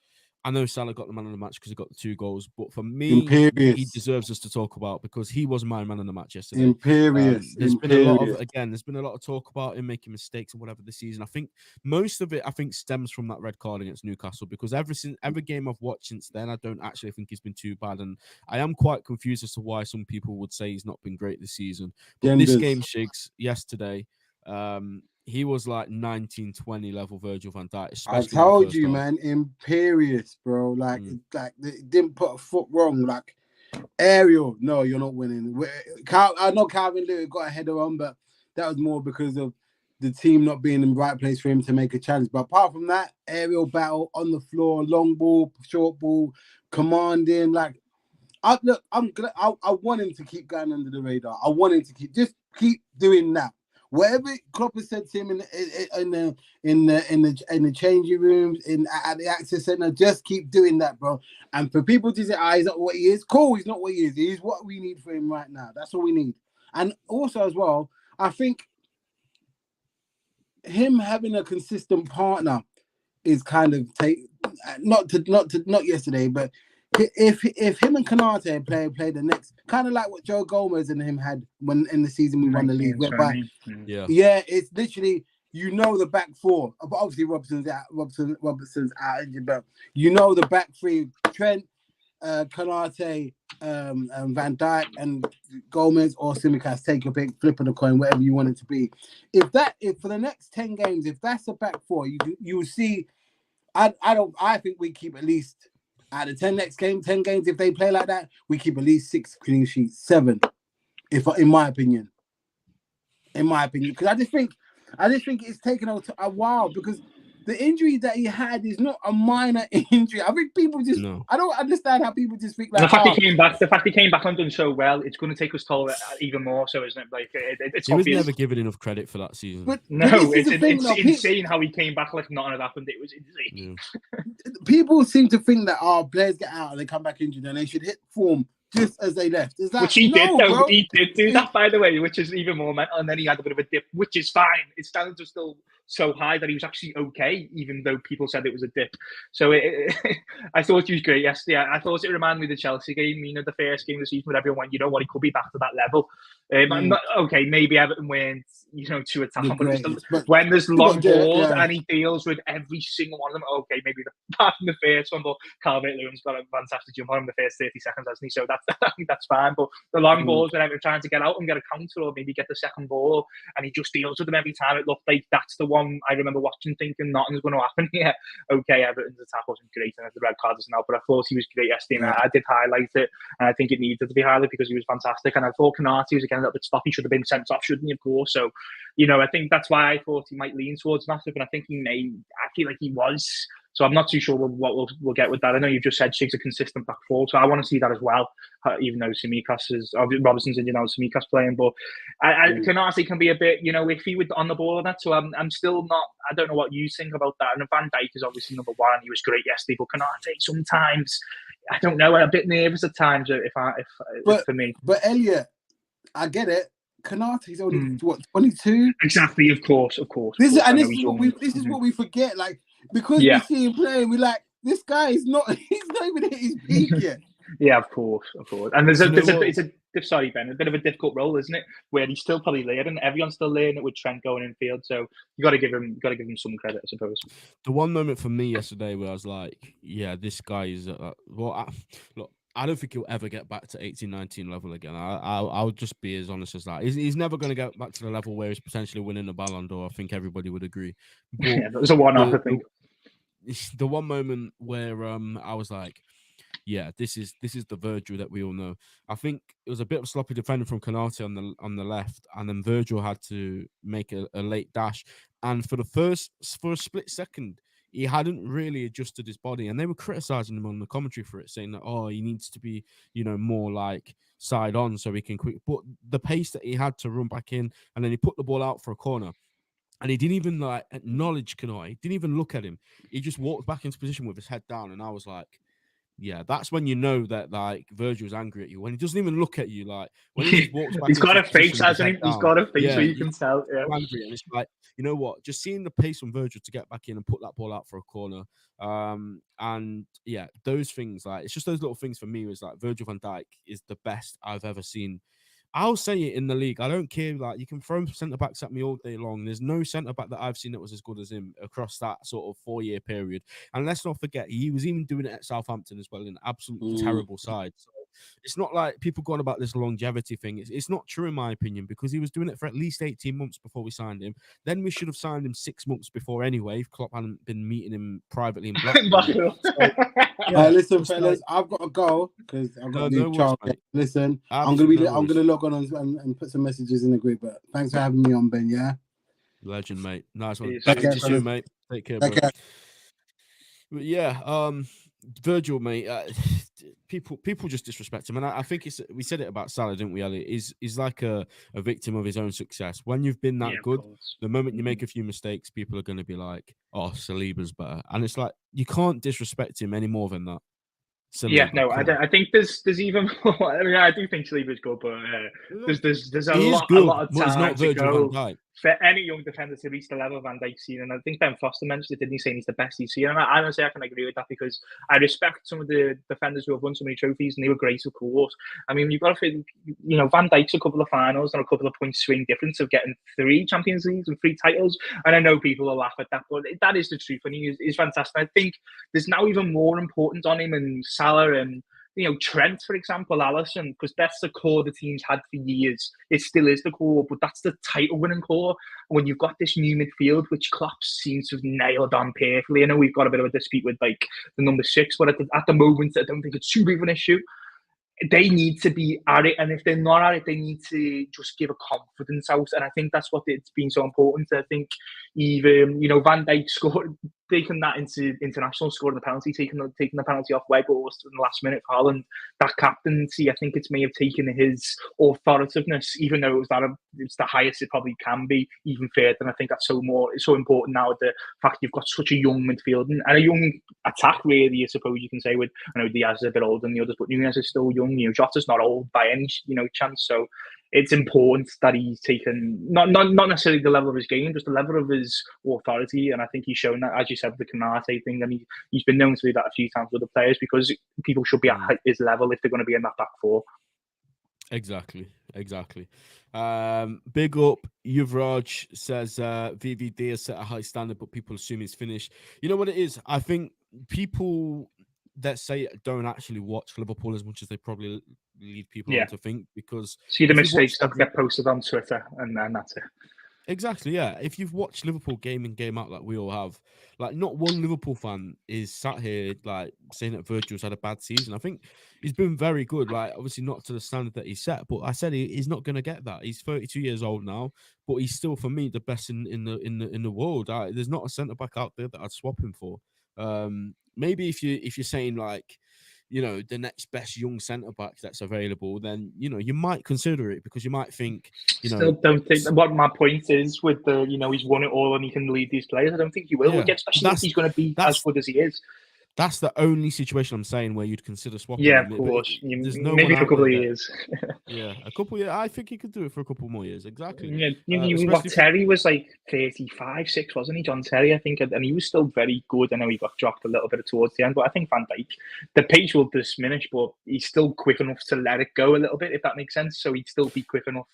I know Salah got the man of the match because he got the 2 goals, but for me, he deserves us to talk about because he was my man of the match yesterday. There's been a lot of talk about him making mistakes and whatever this season. I think most of it, stems from that red card against Newcastle, because every game I've watched since then, I don't actually think he's been too bad, and I am quite confused as to why some people would say he's not been great this season. But this game, Shigz, yesterday, he was like 1920 level Virgil van Dijk. I told you, man, imperious, bro. Like they didn't put a foot wrong. Like, Ariel, no, you're not winning. I know Calvin Lewis got a header on, but that was more because of the team not being in the right place for him to make a challenge. But apart from that, aerial battle on the floor, long ball, short ball, commanding. Like, I want him to keep going under the radar. I want him to keep doing that. Whatever Klopp has said to him in the changing rooms, at the access center, just keep doing that, bro. And for people to say, he's not what he is, cool, he's not what he is. He's what we need for him right now. That's all we need. And also as well, I think him having a consistent partner is kind of not yesterday, but if him and Konate play the next, kind of like what Joe Gomez and him had when in the season we won the league, whereby it's literally the back four, but obviously Robertson's out injured, but the back three: Trent, Konate, Van Dijk, and Gomez or Tsimikas. Take your pick, flip of the coin, whatever you want it to be. If for the next 10 games, if that's a back four, you will see. I think we keep at least out of 10 games. If they play like that, we keep at least 6 clean sheets, 7. In my opinion, because I just think it's taken a while because the injury that he had is not a minor injury. I think people just I don't understand how people just think like the fact he came back and done so well, it's going to take us toll even more. So isn't it? Like it's he obvious. was never given enough credit for that season. But it's insane how he came back like nothing had happened. It was insane. Yeah. People seem to think that players get out and they come back injured and they should hit form just as they left. Is that, which he did, though. Bro. He did do that, by the way, which is even more mental. And then he had a bit of a dip, which is fine. His standards are still so high that he was actually okay, even though people said it was a dip. So I thought he was great yesterday. I thought it reminded me of the Chelsea game, the first game of the season where everyone went, he could be back to that level. Maybe Everton weren't, to attack him, but when there's long balls and he deals with every single one of them, maybe apart from the first one, but Calvert-Lewin's got a fantastic jump on him the first 30 seconds, hasn't he? So I think that's fine. But the long balls, whenever trying to get out and get a counter or maybe get the second ball, and he just deals with them every time, it looked like that's the one I remember watching thinking nothing's going to happen here. Everton's attack wasn't great and the red card is now, but I thought he was great yesterday. And I did highlight it, and I think it needed to be highlighted because he was fantastic. And I thought Konate was again a little bit sloppy. He should have been sent off, shouldn't he? Of course. So, I think that's why I thought he might lean towards Massive, and I think he may. I feel like he was. So I'm not too sure what we'll get with that. I know you've just said Shig's a consistent back four, so I want to see that as well. Even though Robertson's injured now, Tsimikas playing, but Konate can be a bit, iffy with on the ball and that. So I'm still not. I don't know what you think about that. And Van Dijk is obviously number one, and he was great yesterday. But Konate sometimes, I don't know, I'm a bit nervous at times for me. But Elliot, I get it. Konate's only 22. Exactly, of course. This is what we forget. Like because we see him playing, we're like, this guy is not. He's not even hit his peak yet. Yeah, of course. And it's a bit of a difficult role, isn't it? Where he's still probably learning. Everyone's still learning with Trent going in field, so you got to give him some credit, I suppose. The one moment for me yesterday where I was like, yeah, this guy is look. I don't think he'll ever get back to 18-19 level again. I'll just be as honest as that. He's never going to get back to the level where he's potentially winning the Ballon d'Or. I think everybody would agree. But that was a one-off, I think. The one moment where I was like, yeah, this is the Virgil that we all know. I think it was a bit of sloppy defending from Konate on the left, and then Virgil had to make a late dash. And for a split second, he hadn't really adjusted his body, and they were criticizing him on the commentary for it, saying that he needs to be more like side on so he can quick. But the pace that he had to run back in, and then he put the ball out for a corner, and he didn't even acknowledge Konate. Didn't even look at him. He just walked back into position with his head down, and I was like, yeah, that's when you know that Virgil's angry at you. When he doesn't even look at you, when he just walks back. He's got a face, hasn't he? He's got a face where you can tell. Yeah. Angry, and it's like, you know what? Just seeing the pace from Virgil to get back in and put that ball out for a corner, and yeah, those things it's just those little things for me was Virgil van Dijk is the best I've ever seen. I'll say it in the league. I don't care. You can throw centre backs at me all day long. There's no centre back that I've seen that was as good as him across that sort of 4-year period. And let's not forget, he was even doing it at Southampton as well in an absolutely terrible side. So it's not like people going about this longevity thing. It's not true in my opinion, because he was doing it for at least 18 months before we signed him. Then we should have signed him 6 months before anyway, if Klopp hadn't been meeting him privately in Blackpool. Listen, fellas, I've got to go because I've got to do childcare. Listen, I'm gonna log on and put some messages in the group. But thanks for having me on, Ben. Yeah, legend, mate. Nice one. Take care, you, mate. Take care, bro. But yeah, Virgil, mate. People just disrespect him, and I think we said it about Salah, didn't we, Elliot? He's like a victim of his own success. When you've been that good, the moment you make a few mistakes, people are going to be like, "Oh, Saliba's better," and it's like you can't disrespect him any more than that. I think there's even more. I mean, I do think Saliba's good, but there's a lot of time not to Virgil go. van Dijk. for any young defender to reach the level Van Dijk's seen, and I think Ben Foster mentioned it, didn't he, saying he's the best he's seen? And I don't say I can agree with that, because I respect some of the defenders who have won so many trophies, and they were great, of course. I mean, you've got to think, Van Dijk's a couple of finals and a couple of points swing difference of getting 3 Champions Leagues and 3 titles, and I know people will laugh at that, but that is the truth, and he's fantastic. I think there's now even more importance on him and Salah and Trent, for example, Alisson, because that's the core the team's had for years. It still is the core, but that's the title-winning core. And when you've got this new midfield, which Klopp seems to have nailed on perfectly, I know we've got a bit of a dispute with the number 6, but at the moment, I don't think it's too big of an issue. They need to be at it, and if they're not at it, they need to just give a confidence out, and I think that's what it's been so important. I think even Van Dijk scored, taking that into international, scoring the penalty, taking the penalty off Weghorst in the last minute for Holland. That captaincy, I think it may have taken his authoritativeness, even though it's the highest it probably can be, even further. And I think that's it's so important now, the fact you've got such a young midfield and a young attack, really, I suppose you can say. With, I know Diaz is a bit older than the others, but Nunez is still young. Jota's not old by any chance, so it's important that he's taken not necessarily the level of his game, just the level of his authority, and I think he's shown that, as you said, with the Konate thing, and he's been known to do that a few times with other players, because people should be at his level if they're going to be in that back four. Exactly. Big up, Yuvraj says VVD has set a high standard, but people assume he's finished. You know what it is? I think people that say don't actually watch Liverpool as much as they probably lead people on to think, because see the mistakes that get posted on Twitter, and that's it. Exactly, yeah. If you've watched Liverpool game in, game out, like we all have, like not one Liverpool fan is sat here like saying that Virgil's had a bad season. I think he's been very good, like obviously not to the standard that he's set, but I said he's not going to get that. He's 32 years old now, but he's still, for me, the best in the world. There's not a centre back out there that I'd swap him for. Maybe if you're saying like, the next best young centre back that's available, then you might consider it, because you might think, Still don't think what my point is with the he's won it all and he can lead these players. I don't think he will, especially if he's going to be as good as he is. That's the only situation I'm saying where you'd consider swapping. Yeah, of course. Maybe for a couple of years. Yeah, a couple of years. I think he could do it for a couple more years. Exactly. Yeah, Terry was like 35, 6, wasn't he? John Terry, I think, and he was still very good. I know he got dropped a little bit towards the end, but I think Van Dijk, the pace will diminish, but he's still quick enough to let it go a little bit, if that makes sense. So he'd still be quick enough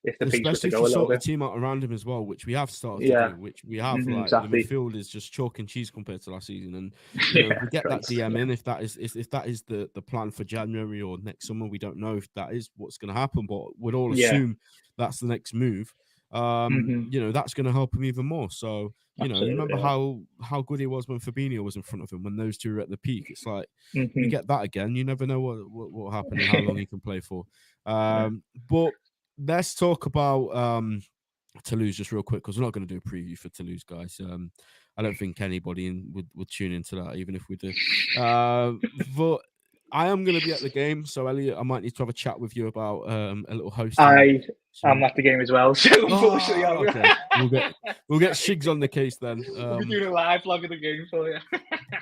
if the pace was to go a little bit. The team out around him as well, which we have started to do, which we have. Exactly. The midfield is just chalk and cheese compared to last season, and if we get that DM in, if that is the plan for January or next summer, we don't know if that is what's going to happen, but we'd all assume that's the next move. That's going to help him even more. So you remember how good he was when Fabinho was in front of him, when those two were at the peak. It's like you get that again, you never know what will happen and how long he can play for. But let's talk about Toulouse just real quick, because we're not going to do a preview for Toulouse, guys. I don't think anybody would tune into that, even if we do. But I am going to be at the game, so Elliot, I might need to have a chat with you about a little host. I'm at the game as well, so unfortunately, okay. we'll get Shigz on the case then. We'll be doing a live vlog of the game for you.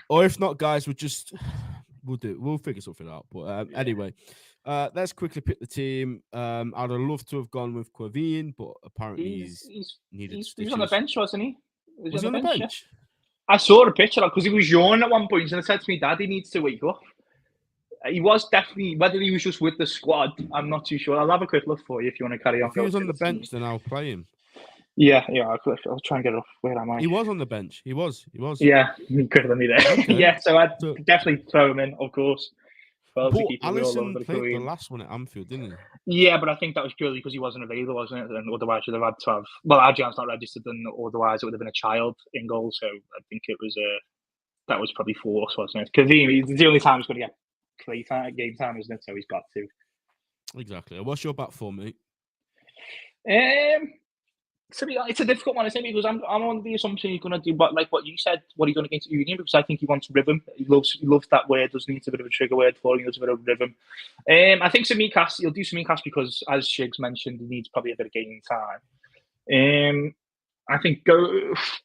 Or if not, guys, we'll figure something out. But anyway. Let's quickly pick the team. I'd have loved to have gone with Quavine, but apparently he's needed stitches. He was on the bench, wasn't he? Was he on the bench? I saw the picture because he was yawning at one point, and I said to me, "Dad, he needs to wake up." He was definitely, whether he was just with the squad, I'm not too sure. I'll have a quick look for you if you want to carry on. If he was on the bench, then I'll play him. Yeah, I'll try and get it off. Where am I? He was on the bench. He was. Yeah, he could have been there. Okay. Yeah, so I'd definitely throw him in, of course. But Alisson played the last one at Anfield, didn't he? Yeah, but I think that was purely because he wasn't available, wasn't it? And otherwise, you'd have had to have. Well, Adrian's not registered, and otherwise, it would have been a child in goal. So I think it was that was probably forced, wasn't it? Because it's the only time he's going to get play time, game time, isn't it? So he's got to. Exactly. What's your back for, mate? It's a difficult one, I think, because I'm on the assumption he's going to do what you said, what he's going to get to Union, because I think he wants rhythm. He loves that word. Doesn't need a bit of a trigger word for him. He loves a bit of rhythm. I think he'll do Tsimikas because, as Shigz mentioned, he needs probably a bit of game time. I think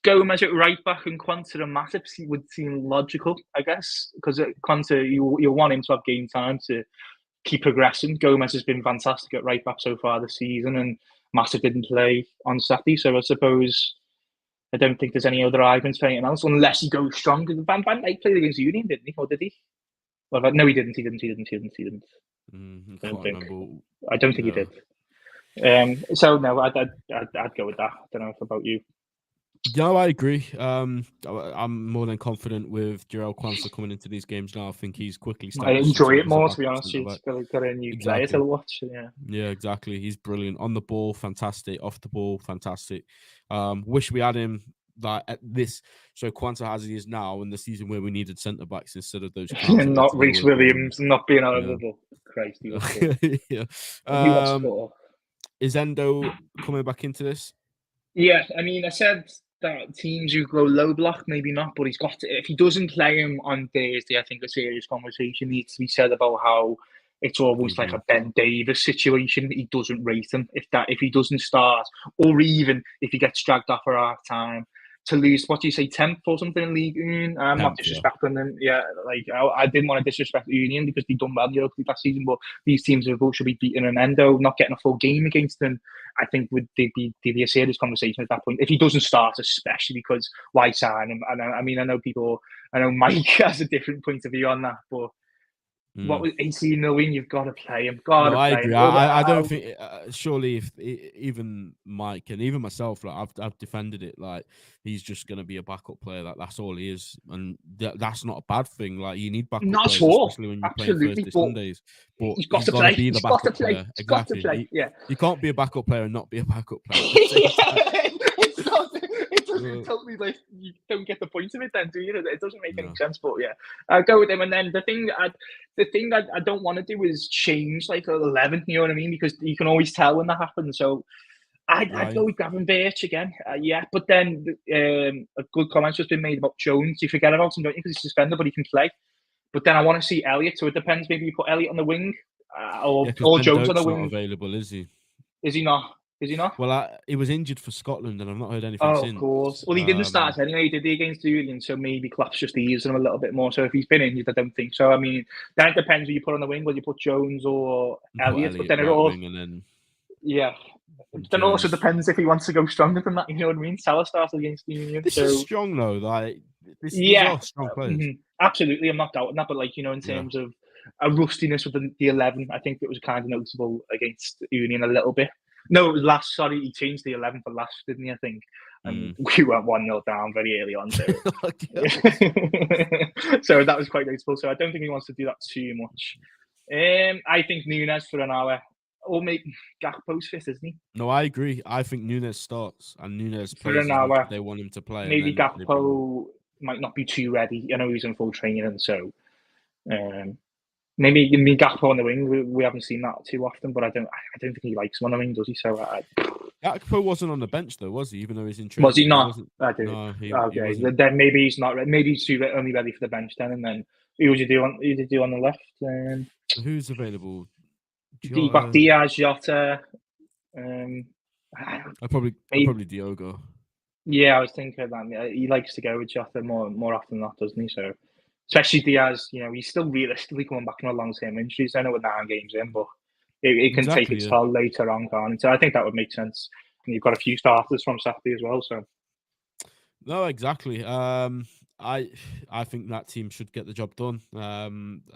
Gomez at right back and Quanta and Matip would seem logical, I guess, because Quanta, you'll want him to have game time to keep progressing. Gomez has been fantastic at right back so far this season, and Massive didn't play on Saturday, so I suppose I don't think there's any other arguments for anything else unless he goes strong. Van Dijk played against Union, didn't he? Or did he? Well, no, he didn't. He didn't. I don't think he did. So no, I'd go with that. I don't know about you. No, I agree. I'm more than confident with Jarell Quansah coming into these games now. I think he's quickly starting. I enjoy it more, to be honest. He's got a new player to watch. Yeah, exactly. He's brilliant on the ball, fantastic. Off the ball, fantastic. Wish we had him like at this. So Quansah as he is now in the season where we needed centre backs instead of those. Not Reece Williams, not being honourable. Christ, he was yeah. Is Endo coming back into this? Yeah, I mean, I said that teams who go low block, maybe not, but he's got to, if he doesn't play him on Thursday, I think a serious conversation needs to be said about how it's almost like a Ben Davis situation. He doesn't rate him if he doesn't start, or even if he gets dragged off for half time. To lose, what do you say, 10th or something in League Union? I'm not disrespecting them. Yeah, like I didn't want to disrespect the Union because they done well in Europa League last season, but these teams should be beating an Endo, not getting a full game against them. I think would be a serious conversation at that point if he doesn't start, especially because why sign him? And I know Mike has a different point of view on that, but. What was 18 million? You've got to play him. I agree. I don't think. Surely, if even Mike and even myself, like I've defended it. Like he's just going to be a backup player. Like that's all he is, and that's not a bad thing. Like you need backup players, especially when you play Thursday Sundays. But he's got to play. Be the backup player. Exactly. Yeah. You can't be a backup player and not be a backup player. Totally, like you don't get the point of it then, do you? It doesn't make any sense, but yeah, I'll go with him. And then the thing I don't want to do is change like 11, you know what I mean? Because you can always tell when that happens. So I'd go with Gravenberch again. But then a good comment's just been made about Jones. You forget about him, don't you? Because he's suspended, but he can play. But then I want to see Elliot, so it depends. Maybe you put Elliot on the wing or Jones on the wing. Not available, is he? Is he not? Is he not? Well, he was injured for Scotland, and I've not heard anything since. Of course. Well, he didn't start anyway, did he, against the Union? So maybe Klopp's just easing him a little bit more. So if he's been injured, I don't think so. I mean, then it depends who you put on the wing, whether you put Jones or Elliot. But then it all... Then also depends if he wants to go stronger than that. You know what I mean? Salah started against the Union. This is strong, though. Like, these are strong players. Absolutely, I'm not doubting that. But, like, you know, in terms of a rustiness with the 11, I think it was kind of noticeable against Union a little bit. No, it was last. Sorry, he changed the 11 for last, didn't he? I think. And we went 1-0 down very early on. So. So that was quite noticeable. So I don't think he wants to do that too much. I think Núñez for an hour. Or maybe Gakpo's fit, isn't he? No, I agree. I think Núñez starts and Núñez plays for an hour. They want him to play. Maybe Gakpo might not be too ready. I know he's in full training, and so maybe Gakpo on the wing. We haven't seen that too often, but I don't think he likes him on the wing, does he? So Gakpo wasn't on the bench though, was he? Even though he's in training. Was he not? I do. No, okay, then maybe he's not. Maybe he's only ready for the bench then, and then who would you do on the left? Who's available? You've got Diaz, Jota. Probably Diogo. Yeah, I was thinking that. He likes to go with Jota more often than that, doesn't he? So, especially Diaz, you know, he's still realistically coming back from a long-term injury. So I know we're 9 games in, but it can take its toll later on, can't it? So I think that would make sense. And you've got a few starters from Saturday as well. So. No, exactly. I think that team should get the job done.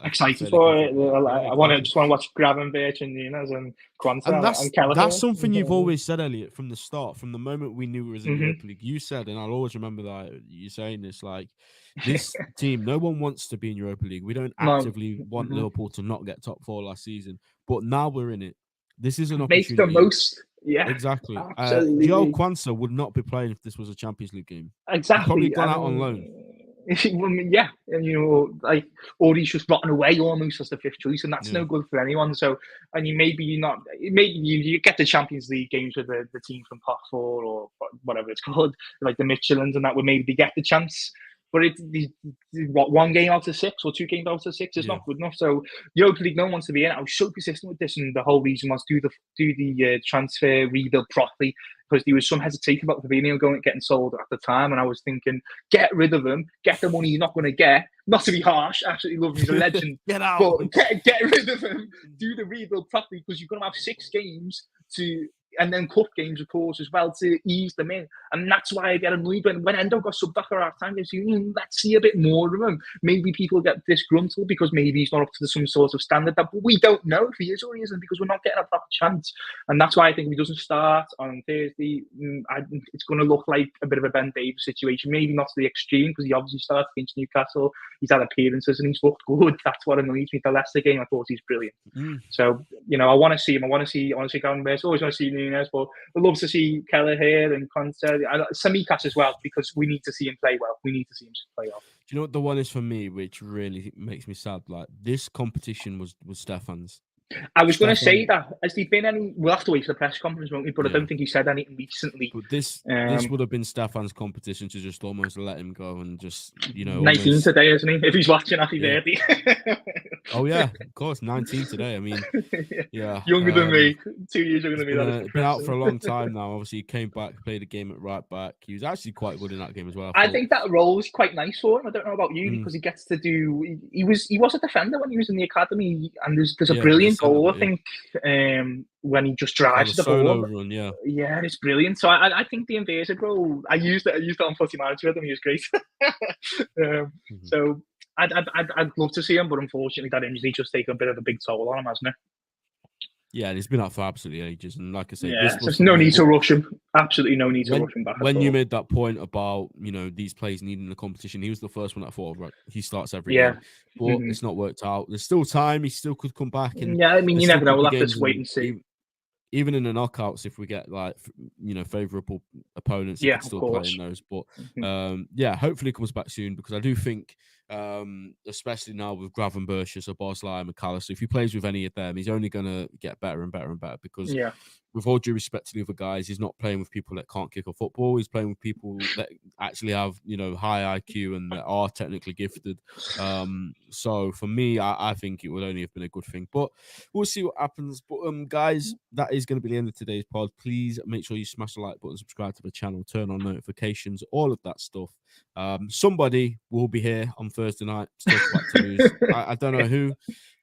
Excited for it. I just want to watch Gravenberch and Núñez and Quansah and Kelleher. That's something you've always said, Elliot, from the start, from the moment we knew it was in the Europa League. You said, and I'll always remember that you saying this, like this team, no one wants to be in Europa League. We don't actively want Liverpool to not get top 4 last season, but now we're in it. This is an opportunity. Make the most. Yeah, exactly. Joe Quansah would not be playing if this was a Champions League game. Exactly. He'd probably gone out on loan. Yeah, and you know, like, or he's just rotting away almost as the 5th choice, and that's no good for anyone. So, and maybe you get the Champions League games with the team from Pot 4 or whatever it's called, like the Michelins, and that would maybe get the chance. But what, 1 game out of 6 or 2 games out of 6 is not good enough. So Europa League, no one wants to be in. I was so persistent with this, and the whole reason was do the transfer rebuild properly, because there was some hesitation about Fabinho getting sold at the time, and I was thinking, get rid of him, get the money you're not going to get. Not to be harsh, absolutely love him, he's a legend. Get out, but get rid of him, do the rebuild properly, because you're going to have 6 games to and then cup games, of course, as well, to ease them in. And that's why I get annoyed when Endo got subbed after half time. Let's see a bit more of him. Maybe people get disgruntled because maybe he's not up to some sort of standard. But we don't know if he is or he isn't because we're not getting a proper chance. And that's why I think if he doesn't start on Thursday, it's going to look like a bit of a Ben Davies situation. Maybe not to the extreme because he obviously started against Newcastle. He's had appearances and he's looked good. That's what annoys me. The Leicester game, I thought he's brilliant. So, I want to see him. I want to see Gavin Bass. Always want to see Nunes, but I'd love to see Keller here and Conte. Samikas as well, because we need to see him play well. We need to see him play well. Do you know what the one is for me, which really makes me sad? Like, this competition was Stefan's. I was going to say that. Has there been any? We'll have to wait for the press conference, won't we? But I don't think he said anything recently. But this would have been Stefan's competition to just almost let him go and just 19 today, isn't he? If he's watching, happy birthday. Oh yeah, of course, 19 today. I mean, yeah, younger than me, 2 years younger than me. Been out for a long time now. Obviously, he came back, played a game at right back. He was actually quite good in that game as well. I think that role is quite nice for him. I don't know about you because he gets to do. He was a defender when he was in the academy, and there's a brilliant goal, I think, when he just drives the ball. Run, yeah, it's brilliant. So I think the inverted role. I used it on Footy Manager with him. He was great. So I'd love to see him, but unfortunately, that injury just taken a bit of a big toll on him, hasn't it? Yeah, he's been out for absolutely ages, and like I said, there's no need to rush him. Absolutely no need to rush him back. When you made that point about these players needing the competition, he was the first one that thought, right, he starts every game, but it's not worked out. There's still time; he still could come back. And you never know. We'll have to just wait and see. Even in the knockouts, if we get favourable opponents, he can still play in those. But hopefully he comes back soon because I do think, especially now with Gravenberch, so Bosley and McAllister, if he plays with any of them, he's only going to get better and better and better because with all due respect to the other guys, he's not playing with people that can't kick a football. He's playing with people that actually have, high IQ and that are technically gifted. So for me, I think it would only have been a good thing. But we'll see what happens. But guys, that is going to be the end of today's pod. Please make sure you smash the like button, subscribe to the channel, turn on notifications, all of that stuff. Somebody will be here on Thursday night. Still quite to lose. I don't know who.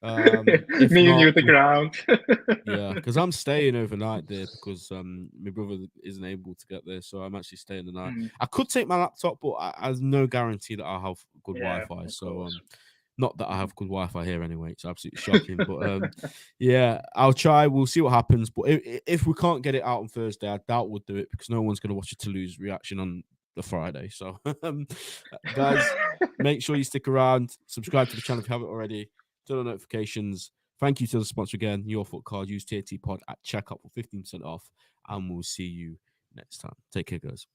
Me and you at the ground. Yeah, because I'm staying overnight there because my brother isn't able to get there, so I'm actually staying the night. I could take my laptop, but there's no guarantee that I'll have good Wi-Fi. So not that I have good Wi-Fi here anyway. It's absolutely shocking. But I'll try. We'll see what happens. But if we can't get it out on Thursday, I doubt we'll do it because no one's going to watch a Toulouse reaction on the Friday. So guys, make sure you stick around. Subscribe to the channel if you haven't already. Turn on notifications. Thank you to the sponsor again, Your Foot Card. Use TAT Pod at checkout for 15% off, and we'll see you next time. Take care, guys.